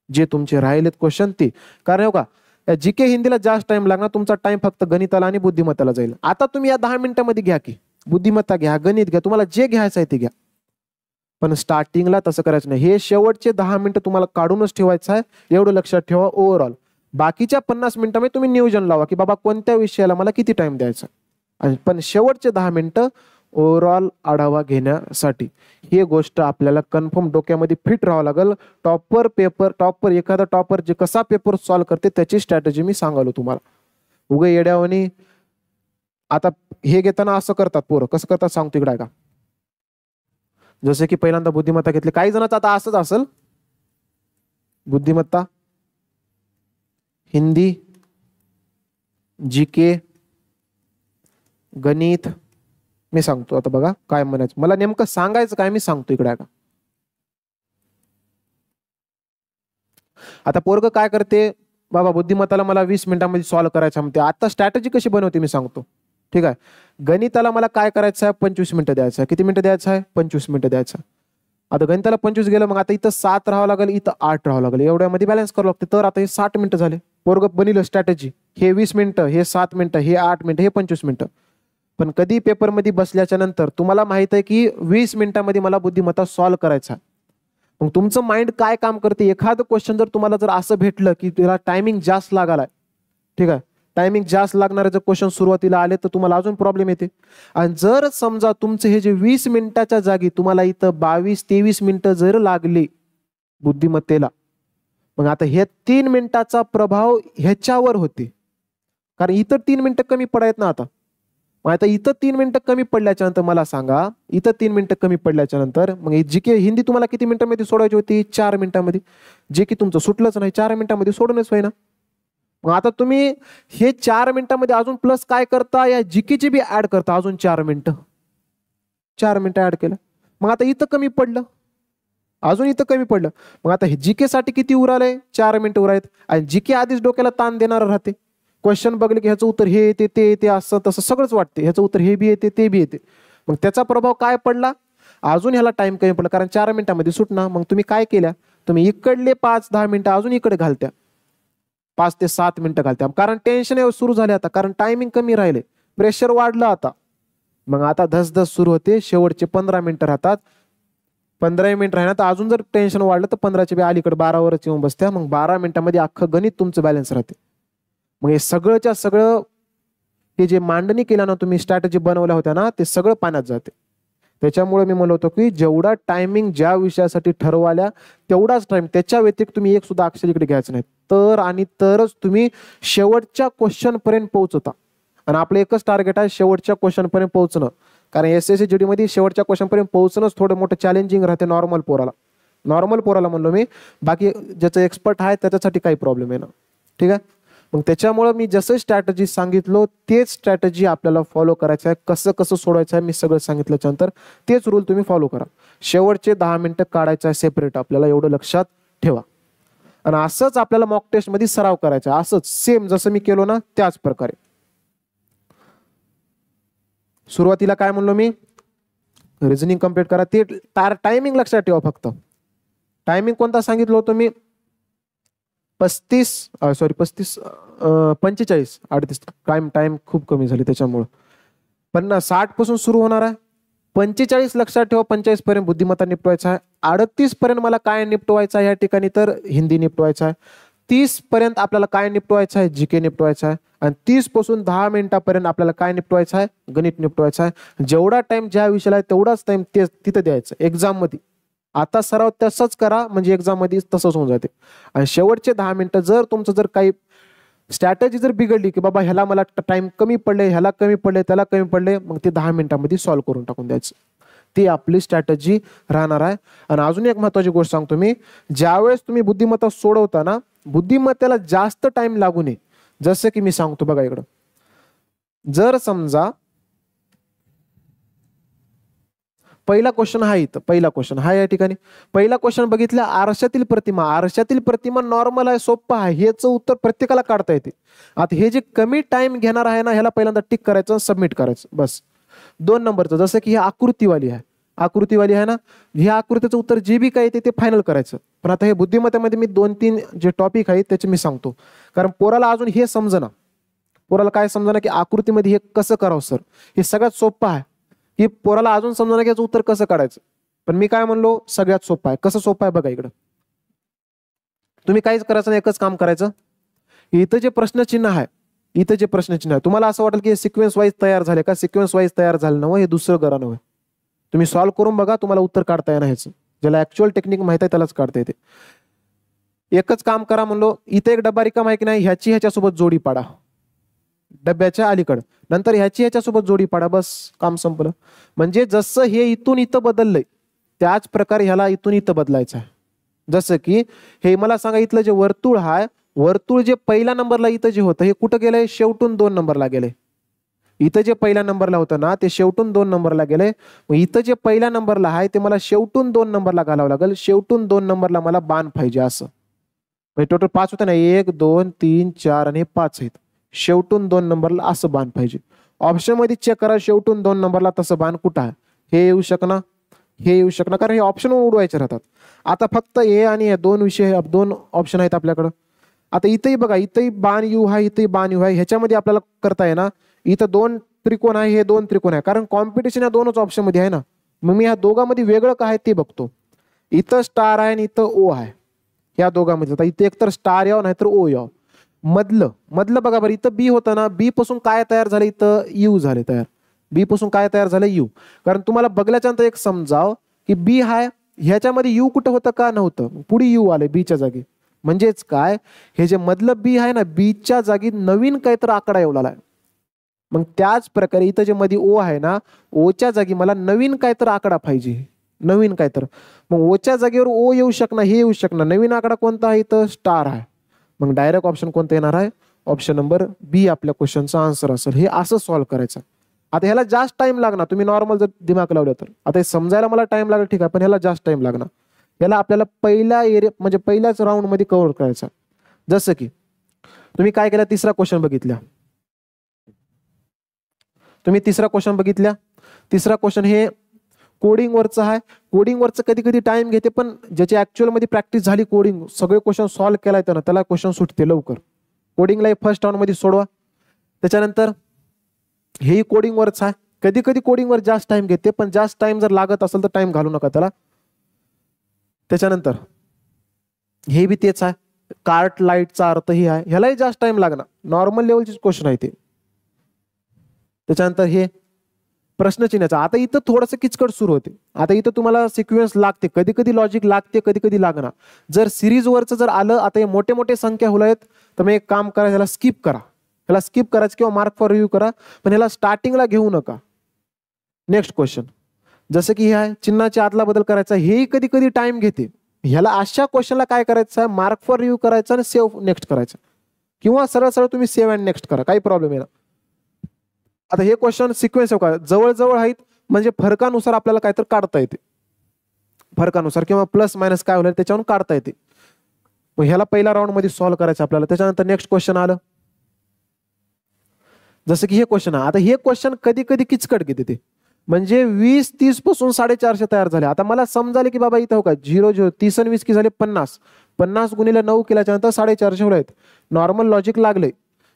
जे तुमचे राहिलेत क्वेश्चन ते. कारण हो का, जीके हिंदीला जास्त टाइम लागणार, तुमचा टाइम फक्त गणिताला आणि बुद्धिमत्ताला जाईल. आता तुम्ही या 10 मिनिटांमध्ये घ्या की बुद्धिमत्ता घ्या, गणित घ्या, तुम्हाला जे घ्यायचं आहे ते घ्या. पण स्टार्टिंगला तसं करायचं नाही. हे शेवटचे 10 मिनिटं तुम्हाला काढूनच ठेवायचं आहे, एवढं लक्षात ठेवा. ओव्हरऑल बाकीच्या 50 मिनिटांमध्ये तुम्ही नियोजन लावा की बाबा कोणत्या विषयाला मला किती टाइम द्यायचा. आणि पण शेवटचे 10 मिनिटं ओव्हरऑल आढावा घेण्यासाठी. ही गोष्ट आपल्याला कन्फर्म डोक्यामध्ये फिट राहावं लागेल. टॉपर एखादा टॉपर जे कसा पेपर सॉल्व्ह करते त्याची स्ट्रॅटेजी मी सांगालो तुम्हाला. उगे येड्यावानी आता हे घेताना असं करतात पोरं, कसं करतात सांगतो इकडे का. जसे की पहिल्यांदा बुद्धिमत्ता घेतली, काही जणांचं आता असंच असेल, बुद्धिमत्ता, हिंदी, जीके, गणित. मी सांगतो आता बघा काय म्हणायचं, मला नेमकं सांगायचं काय मी सांगतो इकडे का. आता पोरग काय करते, बाबा बुद्धिमत्ताला मला 20 मिनिटांमध्ये सॉल्व्ह करायचं म्हणते. आता स्ट्रॅटेजी कशी बनवते मी सांगतो, ठीक आहे. गणिताला मला काय करायचं आहे, 25 मिनिटं द्यायचं आहे. किती मिनिटं द्यायचं आहे, 25 मिनिटं द्यायचं. आता गणिताला 25 गेलं, मग आता इथं 7 राहावं लागेल, इथं 8 राहावं लागेल, एवढ्यामध्ये बॅलन्स करावं लागते. तर आता हे 60 मिनिटं झाले, पोरग बनिलं स्ट्रॅटेजी. हे 20 मिनिटं, हे 7 मिनिटं, हे 8 मिनिटं, हे 25 मिनिटं. पण कधी पेपरमध्ये बसल्याच्या नंतर तुम्हाला माहित आहे की 20 मिनिटांमध्ये मला बुद्धिमत्ता सॉल्व्ह करायचा. मग तुमचं माइंड काय काम करते, एखादं क्वेश्चन जर तुम्हाला जर असं भेटलं की त्याला टायमिंग जास्त लागालाय, ठीक आहे, टायमिंग जास्त लागणारे जर क्वेश्चन सुरुवातीला आले तर तुम्हाला अजून प्रॉब्लेम येते. आणि जर समजा तुमचे हे जे 20 मिनिटाच्या जागी तुम्हाला इथं 22-23 मिनिटं जर लागली बुद्धिमत्तेला, मग आता हे 3 मिनिटाचा प्रभाव ह्याच्यावर होते. कारण इथं 3 मिनिटं कमी पडायत ना. आता इथं 3 मिनिटं कमी पडल्याच्या नंतर मला सांगा, इथं 3 मिनिटं कमी पडल्याच्या नंतर मग जी की हिंदी तुम्हाला किती मिनिटांमध्ये सोडवायची होती, 4 मिनिटांमध्ये, जे की तुमचं सुटलंच नाही, 4 मिनिटांमध्ये सोडूनच होईना. मग आता तुम्ही हे 4 मिनिटांमध्ये अजून प्लस काय करता, या जीकेची बी ऍड करता अजून 4 मिनिटं, 4 मिनिटं ऍड केलं. मग आता इथं कमी पडलं, अजून इथं कमी पडलं. मग आता हे जीके साठी किती उरालंय, 4 मिनिटं उरायत. आणि जीके आधीच डोक्याला ताण देणार राहते. क्वेश्चन बघले की ह्याचं उत्तर हे येते ते येते, असं तसं सगळंच वाटते, ह्याचं उत्तर हे बी येते ते बी येते. मग त्याचा प्रभाव काय पडला, अजून ह्याला टाइम कमी पडला, कारण 4 मिनिटांमध्ये सुटणार. मग तुम्ही काय केल्या, तुम्ही इकडले 5-10 मिनिटं अजून इकडे घालत्या, 5 ते 7 मिनिटं घालत्या. कारण टेन्शन सुरू झाले आता, कारण टायमिंग कमी राहिले, प्रेशर वाढलं आता. मग आता धसधस सुरू होते, शेवटचे 15 मिनिटं राहतात. 15 मिनिट राहणार तर अजून जर टेन्शन वाढलं तर 15च्या बी अलीकडे 12वरच येऊन बसत्या. मग 12 मिनिटांमध्ये अख्खं गणित तुमचं बॅलन्स राहते. मग हे सगळंच्या सगळं हे जे मांडणी केल्या ना तुम्ही, स्ट्रॅटेजी बनवल्या होत्या ना, ते सगळं पाण्यात जाते. त्याच्यामुळे मी म्हणलो होतो की जेवढा टायमिंग ज्या विषयासाठी ठरवाल्या तेवढाच टाइम, त्याच्या व्यतिरिक्त तुम्ही एक सुद्धा अक्षर इकडे घ्यायचं नाही. तर आणि तरच तुम्ही शेवटच्या क्वेश्चन पर्यंत पोहोचता. आणि आपलं एकच टार्गेट आहे शेवटच्या क्वेश्चन पर्यंत पोहोचणं. कारण SSC GD मध्ये शेवटच्या क्वेश्चन पर्यंत पोहोचणंच थोडं मोठं चॅलेंजिंग राहते नॉर्मल पोराला म्हणलो मी. बाकी ज्याचं एक्सपर्ट आहे त्याच्यासाठी काही प्रॉब्लेम आहे ना. ठीक आहे. मग त्याच्यामुळे मी जसं स्ट्रॅटेजी सांगितलं तेच स्ट्रॅटेजी आपल्याला फॉलो करायचं आहे. कसं कसं सोडवायचं आहे मी सगळं सांगितल्याच्यानंतर तेच रूल तुम्ही फॉलो करा. शेवटचे 10 मिनिटं काढायचं आहे सेपरेट, आपल्याला एवढं लक्षात ठेवा. आणि असंच आपल्याला मॉक टेस्ट मध्ये सराव करायचा आहे. असंच सेम जसं मी केलो ना त्याच प्रकारे. सुरुवातीला काय म्हणलो मी, रिझनिंग कम्प्लीट करा. ते टायमिंग लक्षात ठेवा फक्त. टायमिंग कोणता सांगितलं होतं मी, 45 38 टाइम खूप कमी झाली त्याच्यामुळं. 60 पासून सुरू होणार आहे. 45 लक्षात ठेवा, 45 पर्यंत बुद्धिमत्ता निपटवायचा आहे. 38 पर्यंत मला काय निपटवायचं आहे या ठिकाणी, तर हिंदी निपटवायचं आहे. 30 पर्यंत आपल्याला काय निपटवायचं आहे, GK निपटवायचं आहे. आणि 30 पासून 10 मिनिटापर्यंत आपल्याला काय निपटवायचं आहे, गणित निपटवायचं आहे. जेवढा टाइम ज्या विषयाला आहे तेवढाच टाइम तिथं द्यायचं एक्झाम मध्ये. आता सराव तसंच करा म्हणजे एक्झाम मध्ये तसंच होऊन जाते. आणि शेवटचे 10 मिनिटं जर तुमचं जर काही स्ट्रॅटेजी जर बिघडली की बाबा ह्याला मला टाइम कमी पडले, ह्याला कमी पडले, त्याला कमी पडले, मग ते 10 मिनिटांमध्ये सॉल्व्ह करून टाकून द्यायचं. ती आपली स्ट्रॅटेजी राहणार आहे. आणि अजून एक महत्वाची गोष्ट सांगतो मी, ज्यावेळेस तुम्ही बुद्धिमत्ता सोडवता ना, बुद्धिमत्तेला जास्त टाइम लागू नये. जसं की मी सांगतो बघा इकडं, जर समजा पहिला क्वेश्चन हा इथं, पहिला क्वेश्चन हा या ठिकाणी, पहिला क्वेश्चन बघितला आरशातील प्रतिमा नॉर्मल आहे, सोपं आहे, ह्याचं उत्तर प्रत्येकाला काढता येते. आता हे जे कमी टाइम घेणार आहे ना, ह्याला पहिल्यांदा टिक करायचं, सबमिट करायचं बस. 2 नंबरचं जसं की ही आकृतीवाली आहे ना, ह्या आकृतीचं उत्तर जे बी काय येते ते फायनल करायचं. पण आता हे बुद्धिमत्तेमध्ये मी 2-3 जे टॉपिक आहेत त्याचे मी सांगतो, कारण पोराला अजून हे समजना. पोराला काय समजना की आकृतीमध्ये हे कसं करावं सर, हे सगळ्यात सोपं आहे. की पोराला अजून समजा की याचं उत्तर कसं काढायचं. पण मी काय म्हणलो, सगळ्यात सोपं आहे. कसं सोपं आहे बघा इकडं, तुम्ही काहीच करायचं नाही, एकच काम करायचं. इथं जे प्रश्नचिन्ह आहे, तुम्हाला असं वाटेल की सिक्वेन्स वाईज तयार झाले का, सिक्वेन्स वाईज तयार झालं नव्हे, हे दुसरं करा नव्हे. तुम्ही सॉल्व्ह करून बघा, तुम्हाला उत्तर काढता येणार ह्याचं. ज्याला ऍक्च्युअल टेक्निक माहिती आहे त्यालाच काढता येते. एकच काम करा म्हणलो, इथे एक डबा रिकामा आहे की नाही, ह्याच्यासोबत जोडी पाडा डब्याच्या अलीकडं, नंतर ह्याच्यासोबत जोडी पाडा, बस काम संपलं. म्हणजे जसं हे इथून इथं बदललंय त्याच प्रकारे ह्याला इथून इथं बदलायचं आहे. जसं की हे मला सांगा, इथलं जे वर्तुळ आहे, वर्तुळ जे पहिल्या नंबरला इथं जे होतं हे कुठं गेलंय, शेवटून 2 नंबरला गेलंय. इथं जे पहिल्या नंबरला होतं ना ते शेवटून 2 नंबरला गेलंय. मग इथं जे पहिल्या नंबरला आहे ते मला शेवटून 2 नंबरला घालावं लागेल. शेवटून 2 नंबरला मला बाण पाहिजे असं. म्हणजे टोटल 5 होतं ना, 1 2 3 4 आणि हे 5 आहेत. शेवटून 2 नंबरला असं बाण पाहिजे. ऑप्शन मध्ये चेक करा, शेवटून 2 नंबरला तसं बाण कुठं आहे, हे येऊ शकणार, हे येऊ शकणार, कारण हे ऑप्शन उडवायचे राहतात. आता फक्त हे आणि हे 2 विषय, 2 ऑप्शन आहेत आपल्याकडं. आता इथंही बघा, इथंही बाण यू आहे, इथंही बाण यू आहे. ह्याच्यामध्ये आपल्याला करता येणार, इथं 2 त्रिकोण आहे, हे 2 त्रिकोण आहे, कारण कॉम्पिटिशन या 2च ऑप्शन मध्ये आहे ना. मग मी ह्या दोघांमध्ये वेगळं काय आहे ते बघतो. इथं स्टार आहे आणि इथं ओ आहे, या दोघांमध्ये. आता इथे एकतर स्टार यावं नाहीतर ओ यावं. मधलं बघा बरं, इथं बी होतं ना, बी पासून काय तयार झालं, इथं यू झाले तयार. बी पासून काय तयार झालं, यू. कारण तुम्हाला बघल्याच्या नंतर एक समजाव की बी हाय, ह्याच्यामध्ये यू कुठं होतं का नव्हतं, पुढे यू आले बीच्या जागी. म्हणजेच काय, हे जे मधलं बी आहे ना, बीच्या जागी नवीन काहीतरी आकडा येवला आहे. मग त्याच प्रकारे इथं जे मध्ये ओ आहे ना, ओच्या जागी मला नवीन काहीतरी आकडा पाहिजे, नवीन काहीतरी. मग ओच्या जागेवर ओ येऊ शकणार, हे येऊ शकणार. नवीन आकडा कोणता आहे, इथं स्टार आहे. मग डायरेक्ट ऑप्शन कोणतं येणार आहे, ऑप्शन नंबर बी आपल्या क्वेश्चनचा आन्सर असेल. हे असं सॉल्व्ह करायचं. आता ह्याला जास्त टाइम लागणार, तुम्ही नॉर्मल जर दिमाग लावलं तर. आता हे समजायला मला टाइम लागेल ठीक आहे, पण ह्याला जास्त टाइम लागणार. याला आपल्याला पहिल्या एरिया म्हणजे पहिल्याच राऊंड मध्ये कव्हर करायचा. जसं की तुम्ही काय केलं, तिसरा क्वेश्चन बघितला, तिसरा क्वेश्चन हे कोडिंग वरचं आहे. कोडिंग वरचं कधी कधी टाइम घेते, पण ज्याची ऍक्च्युअल मध्ये प्रॅक्टिस झाली, कोडिंग सगळे क्वेश्चन सॉल्व्ह केला येतं ना, त्याला क्वेश्चन सुटते लवकर. कोडिंगला फर्स्ट राऊंड मध्ये सोडवा. त्याच्यानंतर हेही कोडिंग वरच आहे. कधी कधी कोडिंग वर जास्त टाइम घेते, पण जास्त टाइम जर लागत असेल तर टाइम घालू नका त्याला. त्याच्यानंतर हे बी तेच आहे, कार्ट लाईटचा अर्थ ही आहे, ह्यालाही जास्त टाइम लागणार, नॉर्मल लेवलचे क्वेश्चन आहे ते. त्याच्यानंतर हे प्रश्नचिन्हाचा. आता इथं थोडंसं किचकट सुरू होते. आता इथं तुम्हाला सिक्वेन्स लागते, कधी कधी लॉजिक लागते, कधी कधी लागणार. जर सिरीजवरचं जर आलं, आता हे मोठे मोठे संख्या होत आहेत, तर मग एक काम करा, ह्याला स्किप करा. ह्याला स्किप करायचं किंवा मार्क फॉर रिव्ह्यू करा, पण ह्याला स्टार्टिंगला घेऊ नका. नेक्स्ट क्वेश्चन, जसं की हे आहे चिन्हाच्या आदला बदल करायचा, हेही कधी कधी टाइम घेते. ह्याला अशा क्वेश्चनला काय करायचं आहे, मार्क फॉर रिव्ह्यू करायचं आणि सेव्ह नेक्स्ट करायचं, किंवा सरळ सरळ तुम्ही सेव्ह अँड नेक्स्ट करा, काही प्रॉब्लेम आहे ना. आता हे क्वेश्चन सिक्वेन्स का जवळ आहेत, म्हणजे फरकानुसार आपल्याला काहीतरी काढता येते, फरकानुसार किंवा प्लस मायनस काय होईल त्याच्यावरून काढता येते. मग ह्याला पहिल्या राऊंड मध्ये सॉल्व्ह करायचं आपल्याला. त्याच्यानंतर नेक्स्ट क्वेश्चन आलं, जसं की हे क्वेश्चन आहे. आता हे क्वेश्चन कधी कधी किचकट घेते ते, म्हणजे 20 30 पासून 450 तयार झाले. आता मला समजाले की बाबा इथं हो का 0 0 30 आणि 20 की झाले 50, 50 गुणिले 9 केल्याच्या नंतर 450 होत आहेत. नॉर्मल लॉजिक लागले.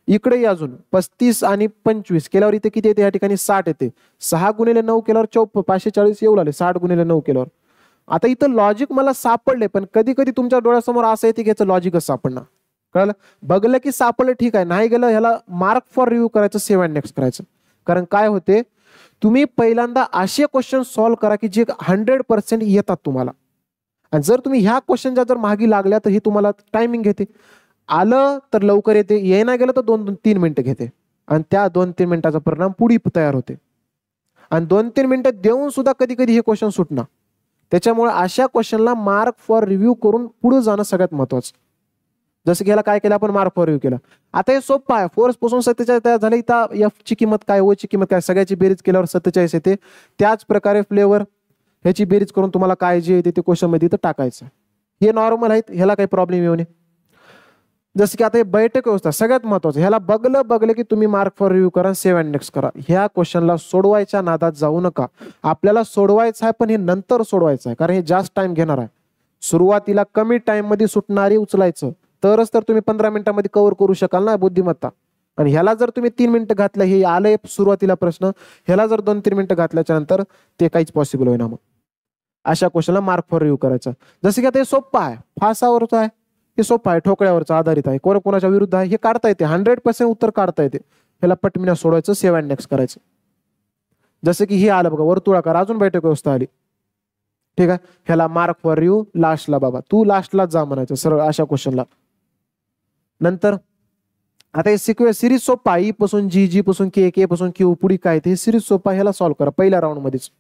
इकडे अजून 35 आणि 25 केल्यावर इथे किती येते, या ठिकाणी 60 येते. 6 गुणिले 9 केल्यावर 540 येऊ लागले, 60 गुणिले 9 केल्यावर. आता इथं लॉजिक मला सापडले, पण कधी कधी तुमच्या डोळ्यासमोर असं येते की याचं लॉजिकच सापडणार. कळलं, बघलं की सापडलं ठीक आहे, नाही गेलं ह्याला मार्क फॉर रिव्ह्यू करायचं, सेव्ह अँड नेक्स्ट करायचं. कारण काय होते, तुम्ही पहिल्यांदा असे क्वेश्चन सॉल्व्ह करा की जे 100% येतात तुम्हाला. आणि जर तुम्ही ह्या क्वेश्चनच्या जर मागे लागल्या तर हे तुम्हाला टायमिंग घेते. आलं तर लवकर येते, ये नाही गेलं तर 2-3 मिनिटं घेते, आणि त्या 2-3 मिनिटाचा परिणाम पुढे तयार होते. आणि 2-3 मिनिटं देऊन सुद्धा कधी कधी हे क्वेश्चन सुटणार. त्याच्यामुळे अशा क्वेश्चनला मार्क फॉर रिव्ह्यू करून पुढे जाणं सगळ्यात महत्वाचं. जसं की ह्याला काय केलं आपण, मार्क फॉर रिव्ह्यू केला. आता हे सोपं आहे, 4 पासून 47 तयार झाले. इथं एफ ची किंमत काय, ओ ची किंमत काय, सगळ्याची बेरीज केल्यावर 47 येते. त्याच प्रकारे फ्लेवर ह्याची बेरीज करून तुम्हाला काय जे येते ते क्वेश्चन मध्ये इथं टाकायचं. हे नॉर्मल आहेत, ह्याला काही प्रॉब्लेम येऊ नये. जसं की आता हे बैठक व्यवस्था सगळ्यात महत्वाचं, ह्याला बघलं की तुम्ही मार्क फॉर रिव्ह्यू करा, सेव्ह अँड नेक्स्ट करा. ह्या क्वेश्चनला सोडवायच्या नादात जाऊ नका. आपल्याला सोडवायचं आहे, पण हे नंतर सोडवायचं आहे, कारण हे जास्त टाइम घेणार आहे. सुरुवातीला कमी टाइम मध्ये सुटणारी उचलायचं, तरच तर तुम्ही 15 मिनिटांमध्ये कव्हर करू शकाल ना बुद्धिमत्ता. आणि ह्याला जर तुम्ही 3 मिनिटं घातलं, हे आलंय सुरुवातीला प्रश्न, ह्याला जर 2-3 मिनिटं घातल्याच्या नंतर ते काहीच पॉसिबल होईना. मग अशा क्वेश्चनला मार्क फॉर रिव्ह्यू करायचं. जसं की आता हे सोपं आहे, फासावरचं आहे, हे सोपं आहे, ठोकळ्यावरचं आधारित आहे, कोणाच्या विरुद्ध आहे, हे काढता येते, 100% उत्तर काढता येते. ह्याला पटमिना सोडवायचं, सेव्ह अँड नेक्स्ट करायचं. जसं की हे आलं बघा, वर्तुळाकार, अजून बैठक व्यवस्था आली. ठीक आहे, ह्याला मार्क फॉर रिव्ह्यू लास्टला, बाबा तू लास्टला जा म्हणायचं सरळ अशा क्वेश्चनला. नंतर आता हे सिरीज सोपा, ई पासून जी, जी पासून के पासून क्यू, पुढे काय ते सिरीज सोपा, ह्याला सॉल्व्ह करा पहिल्या राऊंड मध्येच.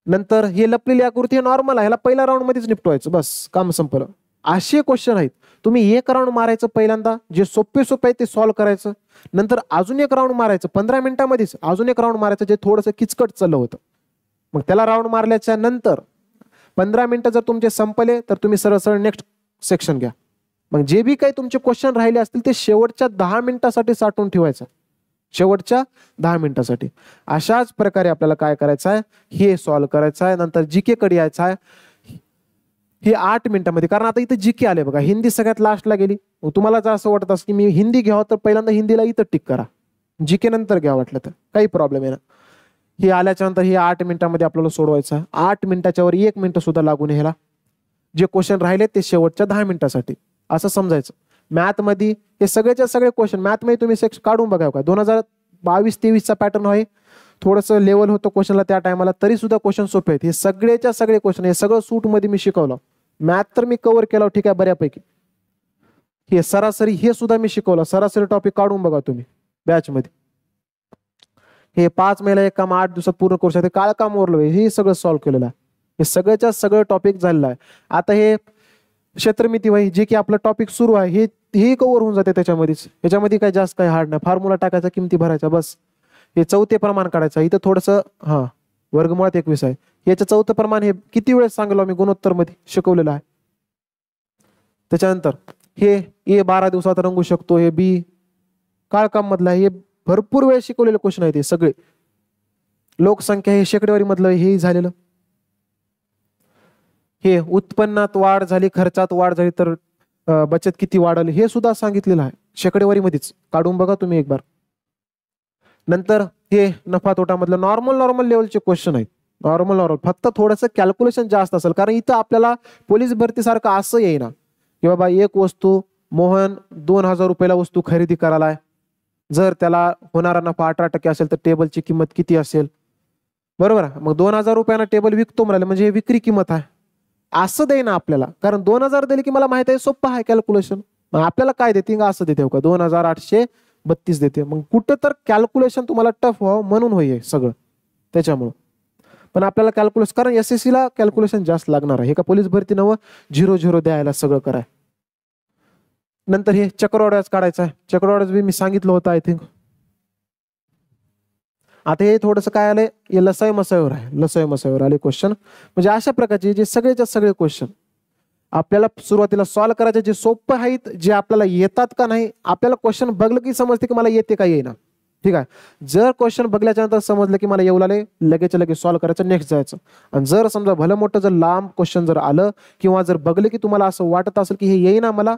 नंतर हे लपलेली आकृती, हे नॉर्मल आहे, ह्याला पहिल्या राऊंड मध्येच निपटवायचं, बस काम संपलं. असे क्वेश्चन आहेत, तुम्ही एक राऊंड मारायचं पहिल्यांदा, जे सोपे आहे ते सॉल्व्ह करायचं. नंतर अजून एक राऊंड मारायचं 15 मिनिटांमध्येच, अजून एक राऊंड मारायचं जे थोडंसं किचकट चाललं होतं. मग त्याला राऊंड मारल्याच्या नंतर 15 मिनिटं जर तुमचे संपले तर तुम्ही सरळ सरळ नेक्स्ट सेक्शन घ्या. मग जे बी काही तुमचे क्वेश्चन राहिले असतील ते शेवटच्या 10 मिनिटासाठी साठवून ठेवायचं, शेवटच्या 10 मिनिटासाठी. अशाच प्रकारे आपल्याला काय करायचं आहे, हे सॉल्व्ह करायचं आहे. नंतर जीके कडे यायचं आहे, हे 8 मिनिटांमध्ये. कारण आता इथं जीके आले बघा, हिंदी सगळ्यात लास्टला गेली. तुम्हाला जर असं वाटत असं की मी हिंदी घ्यावं, तर पहिल्यांदा हिंदीला इथं टिक करा, जीके नंतर घ्या वाटलं तर, काही प्रॉब्लेम आहे ना. हे आल्याच्या नंतर हे 8 मिनिटांमध्ये आपल्याला सोडवायचं आहे. 8 मिनिटाच्या वर 1 मिनिट सुद्धा लागू नये ह्याला. जे क्वेश्चन राहिले ते शेवटच्या 10 मिनिटासाठी असं समजायचं. मॅथ मध्ये हे सगळेच्या सगळे क्वेश्चन मॅथ मध्ये तुम्ही सेक्शन काढून बघा का, 2022-23चा पॅटर्न आहे. थोडंसं लेवल होतं क्वेश्चनला त्या टायमाला, तरी सुद्धा क्वेश्चन सोपे आहेत. हे सगळेच्या सगळे क्वेश्चन, हे सगळं सूट मध्ये मी शिकवलं. मॅथ तर मी कव्हर केलं ठीक आहे बऱ्यापैकी. हे सरासरी हे सुद्धा मी शिकवलं, सरासरी टॉपिक काढून बघा तुम्ही बॅच मध्ये. हे 5 महिला एक काम 8 दिवसात पूर्ण करू शकते, काळ काम उरलं हे सगळं सॉल्व्ह केलेलं आहे. हे सगळ्याच्या सगळं टॉपिक झालेलं आहे. आता हे क्षेत्रमिती वही जे की आपलं टॉपिक सुरू आहे हे कव्हर होऊन जाते त्याच्यामध्येच. याच्यामध्ये काही जास्त काही हार्ड नाही, फॉर्म्युला टाकायचा, किमती भरायचा, बस. हे चौथे प्रमाण काढायचं, इथं थोडंसं वर्गमुळात 21 आहे. याचं चौथं प्रमाण हे किती वेळेस सांगलो मी गुणोत्तर मध्ये शिकवलेलं आहे. त्याच्यानंतर हे ए 12 दिवसात रंगू शकतो, हे बी काळकाम मधला, हे भरपूर वेळ शिकवलेले क्वेश्चन आहेत. हे सगळे लोकसंख्या, हे शेकडेवारी मधलं हे झालेलं. हे उत्पन्नात वाढ झाली, खर्चात वाढ झाली तर बचत किती वाढल हे सुद्धा सांगितलेलं आहे शेकडेवारी मध्येच, काढून बघा तुम्ही एक बार. नंतर हे नफा तोटा मधलं नॉर्मल लेवलचे क्वेश्चन आहेत. नॉर्मल फक्त थोडंसं कॅल्क्युलेशन जास्त असेल, कारण इथं आपल्याला पोलीस भरतीसारखं असं येईना की बाबा एक वस्तू मोहन 2000 रुपयाला वस्तू खरेदी करायला आहे, जर त्याला होणारा नफा 18% असेल तर टेबलची किंमत किती असेल, बरोबर आहे. मग 2,000 रुपयानं टेबल विकतो म्हणाले म्हणजे हे विक्री किंमत आहे असं दे ना आपल्याला, कारण 2,000 दिले की मला माहित आहे सोपं आहे कॅल्क्युलेशन. मग आपल्याला काय देते का असं देते का 2,832 देते. मग कुठं तर कॅल्क्युलेशन तुम्हाला टफ व्हावं म्हणून होई सगळं त्याच्यामुळं. पण आपल्याला कॅल्क्युलेशन, कारण SSC ला कॅल्क्युलेशन जास्त लागणार आहे. हे का पोलीस भरती नवं 0-0 द्यायला सगळं कराय. नंतर हे चक्रवाढ काढायचं आहे. चक्रवाढ बी मी सांगितलं होतं आय थिंक. आता हे थोडंसं काय आलंय, हे लसाई मसाईवर आहे, लसाई मसाईवर आले क्वेश्चन. म्हणजे अशा प्रकारचे जे सगळेच्या सगळे क्वेश्चन आपल्याला सुरुवातीला सॉल्व्ह करायचे, जे सोपं आहेत, जे आपल्याला येतात का नाही. आपल्याला क्वेश्चन बघलं की समजते की मला येते का येईना. ठीक आहे. जर क्वेश्चन बघल्याच्या नंतर समजलं की मला येऊ लागले, लगेच लगेच सॉल्व्ह करायचं, नेक्स्ट जायचं. आणि जर समजा भलं मोठं जर लांब क्वेश्चन जर आलं किंवा जर बघलं की तुम्हाला असं वाटत असेल की हे येईना मला,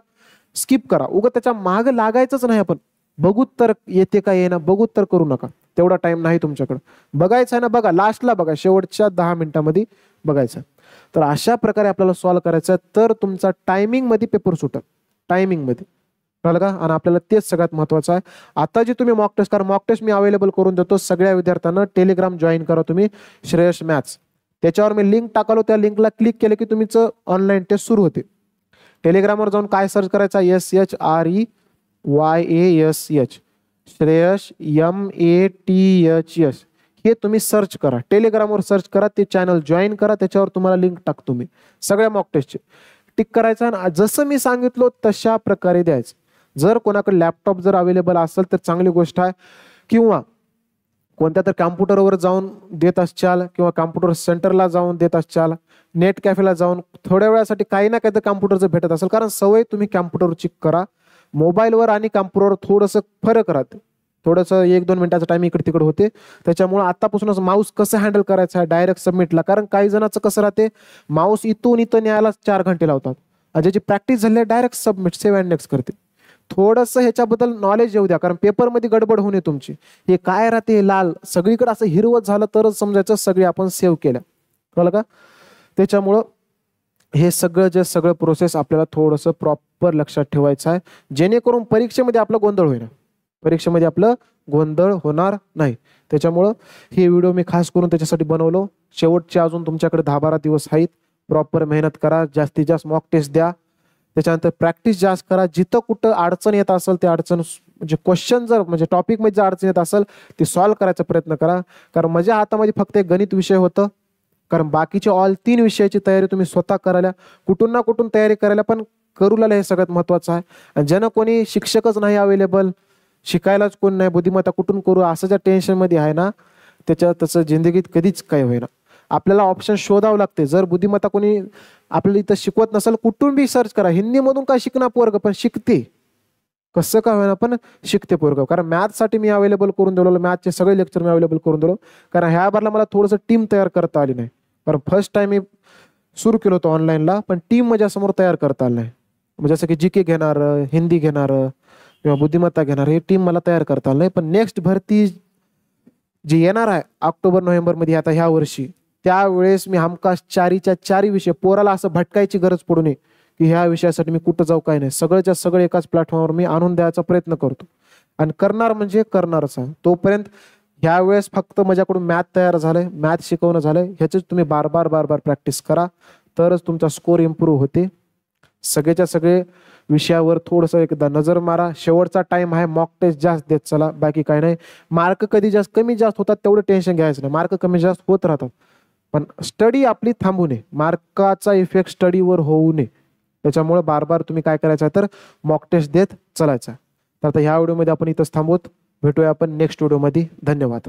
स्किप करा. उगं त्याच्या माग लागायचंच नाही. आपण बघूत तर येते का येईना, बघूत तर करू नका. तेवढा टाइम नाही तुमच्याकडे. बघायचं आहे ना, बघा लास्टला, बघा शेवटच्या 10 मिनिटांमध्ये बघायचं. तर अशा प्रकारे आपल्याला सॉल्व्ह करायचं, तर तुमचा टायमिंग मध्ये पेपर सुटेल, टायमिंग मध्ये, कळलं का. आणि आपल्याला तेच सगळ्यात महत्वाचं आहे. आता जे तुम्ही मॉक टेस्ट, कारण मॉक टेस्ट मी अवेलेबल करून देतो सगळ्या विद्यार्थ्यांना. टेलिग्राम जॉईन करा तुम्ही, श्रेयस मॅथ्स. त्याच्यावर मी लिंक टाकलो, त्या लिंकला क्लिक केलं की तुमचं ऑनलाईन टेस्ट सुरू होते. टेलिग्रामवर जाऊन काय सर्च करायचा, SHREYASH, श्रेयस MATHS, हे तुम्ही सर्च करा. टेलिग्रामवर सर्च करा, ते चॅनल जॉईन करा. त्याच्यावर तुम्हाला लिंक टाकतो मी सगळ्या मॉक टेस्टचे. टिक करायचं आणि जसं मी सांगितलं तशा प्रकारे द्यायचं. जर कोणाकडे लॅपटॉप जर अवेलेबल असेल तर चांगली गोष्ट आहे, किंवा कोणत्या तर कॅम्प्युटरवर जाऊन देत असचाल, किंवा कॅम्प्युटर सेंटरला जाऊन देत असचाल, नेट कॅफेला जाऊन थोड्या वेळासाठी काही ना काही तर कॅम्प्युटरचं भेटत असेल. कारण सवय तुम्ही कॅम्प्युटरची करा. मोबाईलवर आणि कॅम्प्युटरवर थोडंसं फरक राहते, थोडंसं 1-2 मिनिटाचा टाइम इकडे तिकडे होते. त्याच्यामुळे आतापासूनच माऊस कसं हँडल करायचं आहे डायरेक्ट सबमिटला. कारण काही जणांचं कसं राहते, माऊस इथून इथं न्यायला 4 घंटे लावतात. ज्याची प्रॅक्टिस झाली आहे direct submit, save and next करते. थोडंसं ह्याच्याबद्दल नॉलेज येऊ द्या, कारण पेपरमध्ये गडबड होणे तुमची. हे काय राहते लाल सगळीकडे असं हिरवत झालं तरच समजायचं सगळी आपण सेव्ह केल्या, कळलं का. त्याच्यामुळं हे सगळं प्रोसेस आपल्याला थोडंसं प्रॉपर लक्षात ठेवायचं आहे, जेणेकरून परीक्षेमध्ये आपला गोंधळ होईल, परीक्षेमध्ये आपलं गोंधळ होणार नाही. त्याच्यामुळं हे व्हिडिओ मी खास करून त्याच्यासाठी बनवलो. शेवटचे अजून तुमच्याकडे 10-12 दिवस आहेत. प्रॉपर मेहनत करा, जास्तीत जास्त मॉक टेस्ट द्या, त्याच्यानंतर प्रॅक्टिस जास्त करा. जिथं कुठं अडचण येत असेल ते अडचण, म्हणजे क्वेश्चन जर म्हणजे टॉपिकमध्ये जर अडचण येत असेल ते सॉल्व्ह करायचा प्रयत्न करा. कारण माझ्या हातामध्ये फक्त एक गणित विषय होतं, कारण बाकीचे ऑल 3 विषयाची तयारी तुम्ही स्वतः करायला, कुठून ना कुठून तयारी करायला, पण करू लागल्या, हे सगळ्यात महत्वाचं आहे. आणि ज्यांना कोणी शिक्षकच नाही अवेलेबल, शिकायलाच कोण नाही, बुद्धिमत्ता कुठून करू असं ज्या टेन्शनमध्ये आहे ना, त्याच्या तसं जिंदगीत कधीच काही होईना. आपल्याला ऑप्शन शोधावं लागते. जर बुद्धिमत्ता कोणी आपल्याला इथं शिकवत नसेल, कुठून बी सर्च करा. हिंदीमधून काय शिकणार पोरग, पण शिकते कसं काय होईना पण शिकते पोरग. कारण मॅथ्ससाठी मी अवेलेबल करून दिलो, मॅथचे सगळे लेक्चर मी अवेलेबल करून दिलो. कारण ह्या बारला मला थोडंसं टीम तयार करता आली नाही, कारण फर्स्ट टाइम मी सुरू केलं होतं ऑनलाईनला, पण टीम माझ्यासमोर तयार करता आली नाही. म्हणजे जसं की GK घेणार, हिंदी घेणार किंवा बुद्धिमत्ता घेणार, हे टीम मला तयार करता आलं नाही. पण नेक्स्ट भरती जी येणार आहे ऑक्टोबर-नोव्हेंबर मध्ये आता ह्या वर्षी, त्यावेळेस मी हमखास 4च्या 4 विषय, पोराला असं भटकायची गरज पडू नये की ह्या विषयासाठी मी कुठं जाऊ, काय नाही, सगळ्याच्या सगळे एकाच प्लॅटफॉर्मवर मी आणून द्यायचा प्रयत्न करतो. आणि करणार म्हणजे करणारच आहे. तोपर्यंत ह्या वेळेस फक्त माझ्याकडून मॅथ तयार झालंय, मॅथ शिकवणं झालंय, ह्याचीच तुम्ही बार बार प्रॅक्टिस करा, तरच तुमचा स्कोर इम्प्रूव्ह होते. सगळ्याच्या सगळे विषयावर थोडंसं एकदा नजर मारा. शेवटचा टाइम आहे, मॉक टेस्ट जास्त देत चला, बाकी काय नाही. मार्क कधी जास्त कमी जास्त होतात तेवढं टेन्शन घ्यायचं नाही, मार्क कमी जास्त होत राहतात, पण स्टडी आपली थांबू नये, मार्काचा इफेक्ट स्टडीवर होऊ नये. त्याच्यामुळे बार तुम्ही काय करायचं तर मॉक टेस्ट देत चालायचा. तर आता ह्या व्हिडिओमध्ये आपण इथंच थांबवत, भेटूया आपण नेक्स्ट व्हिडिओमध्ये. धन्यवाद.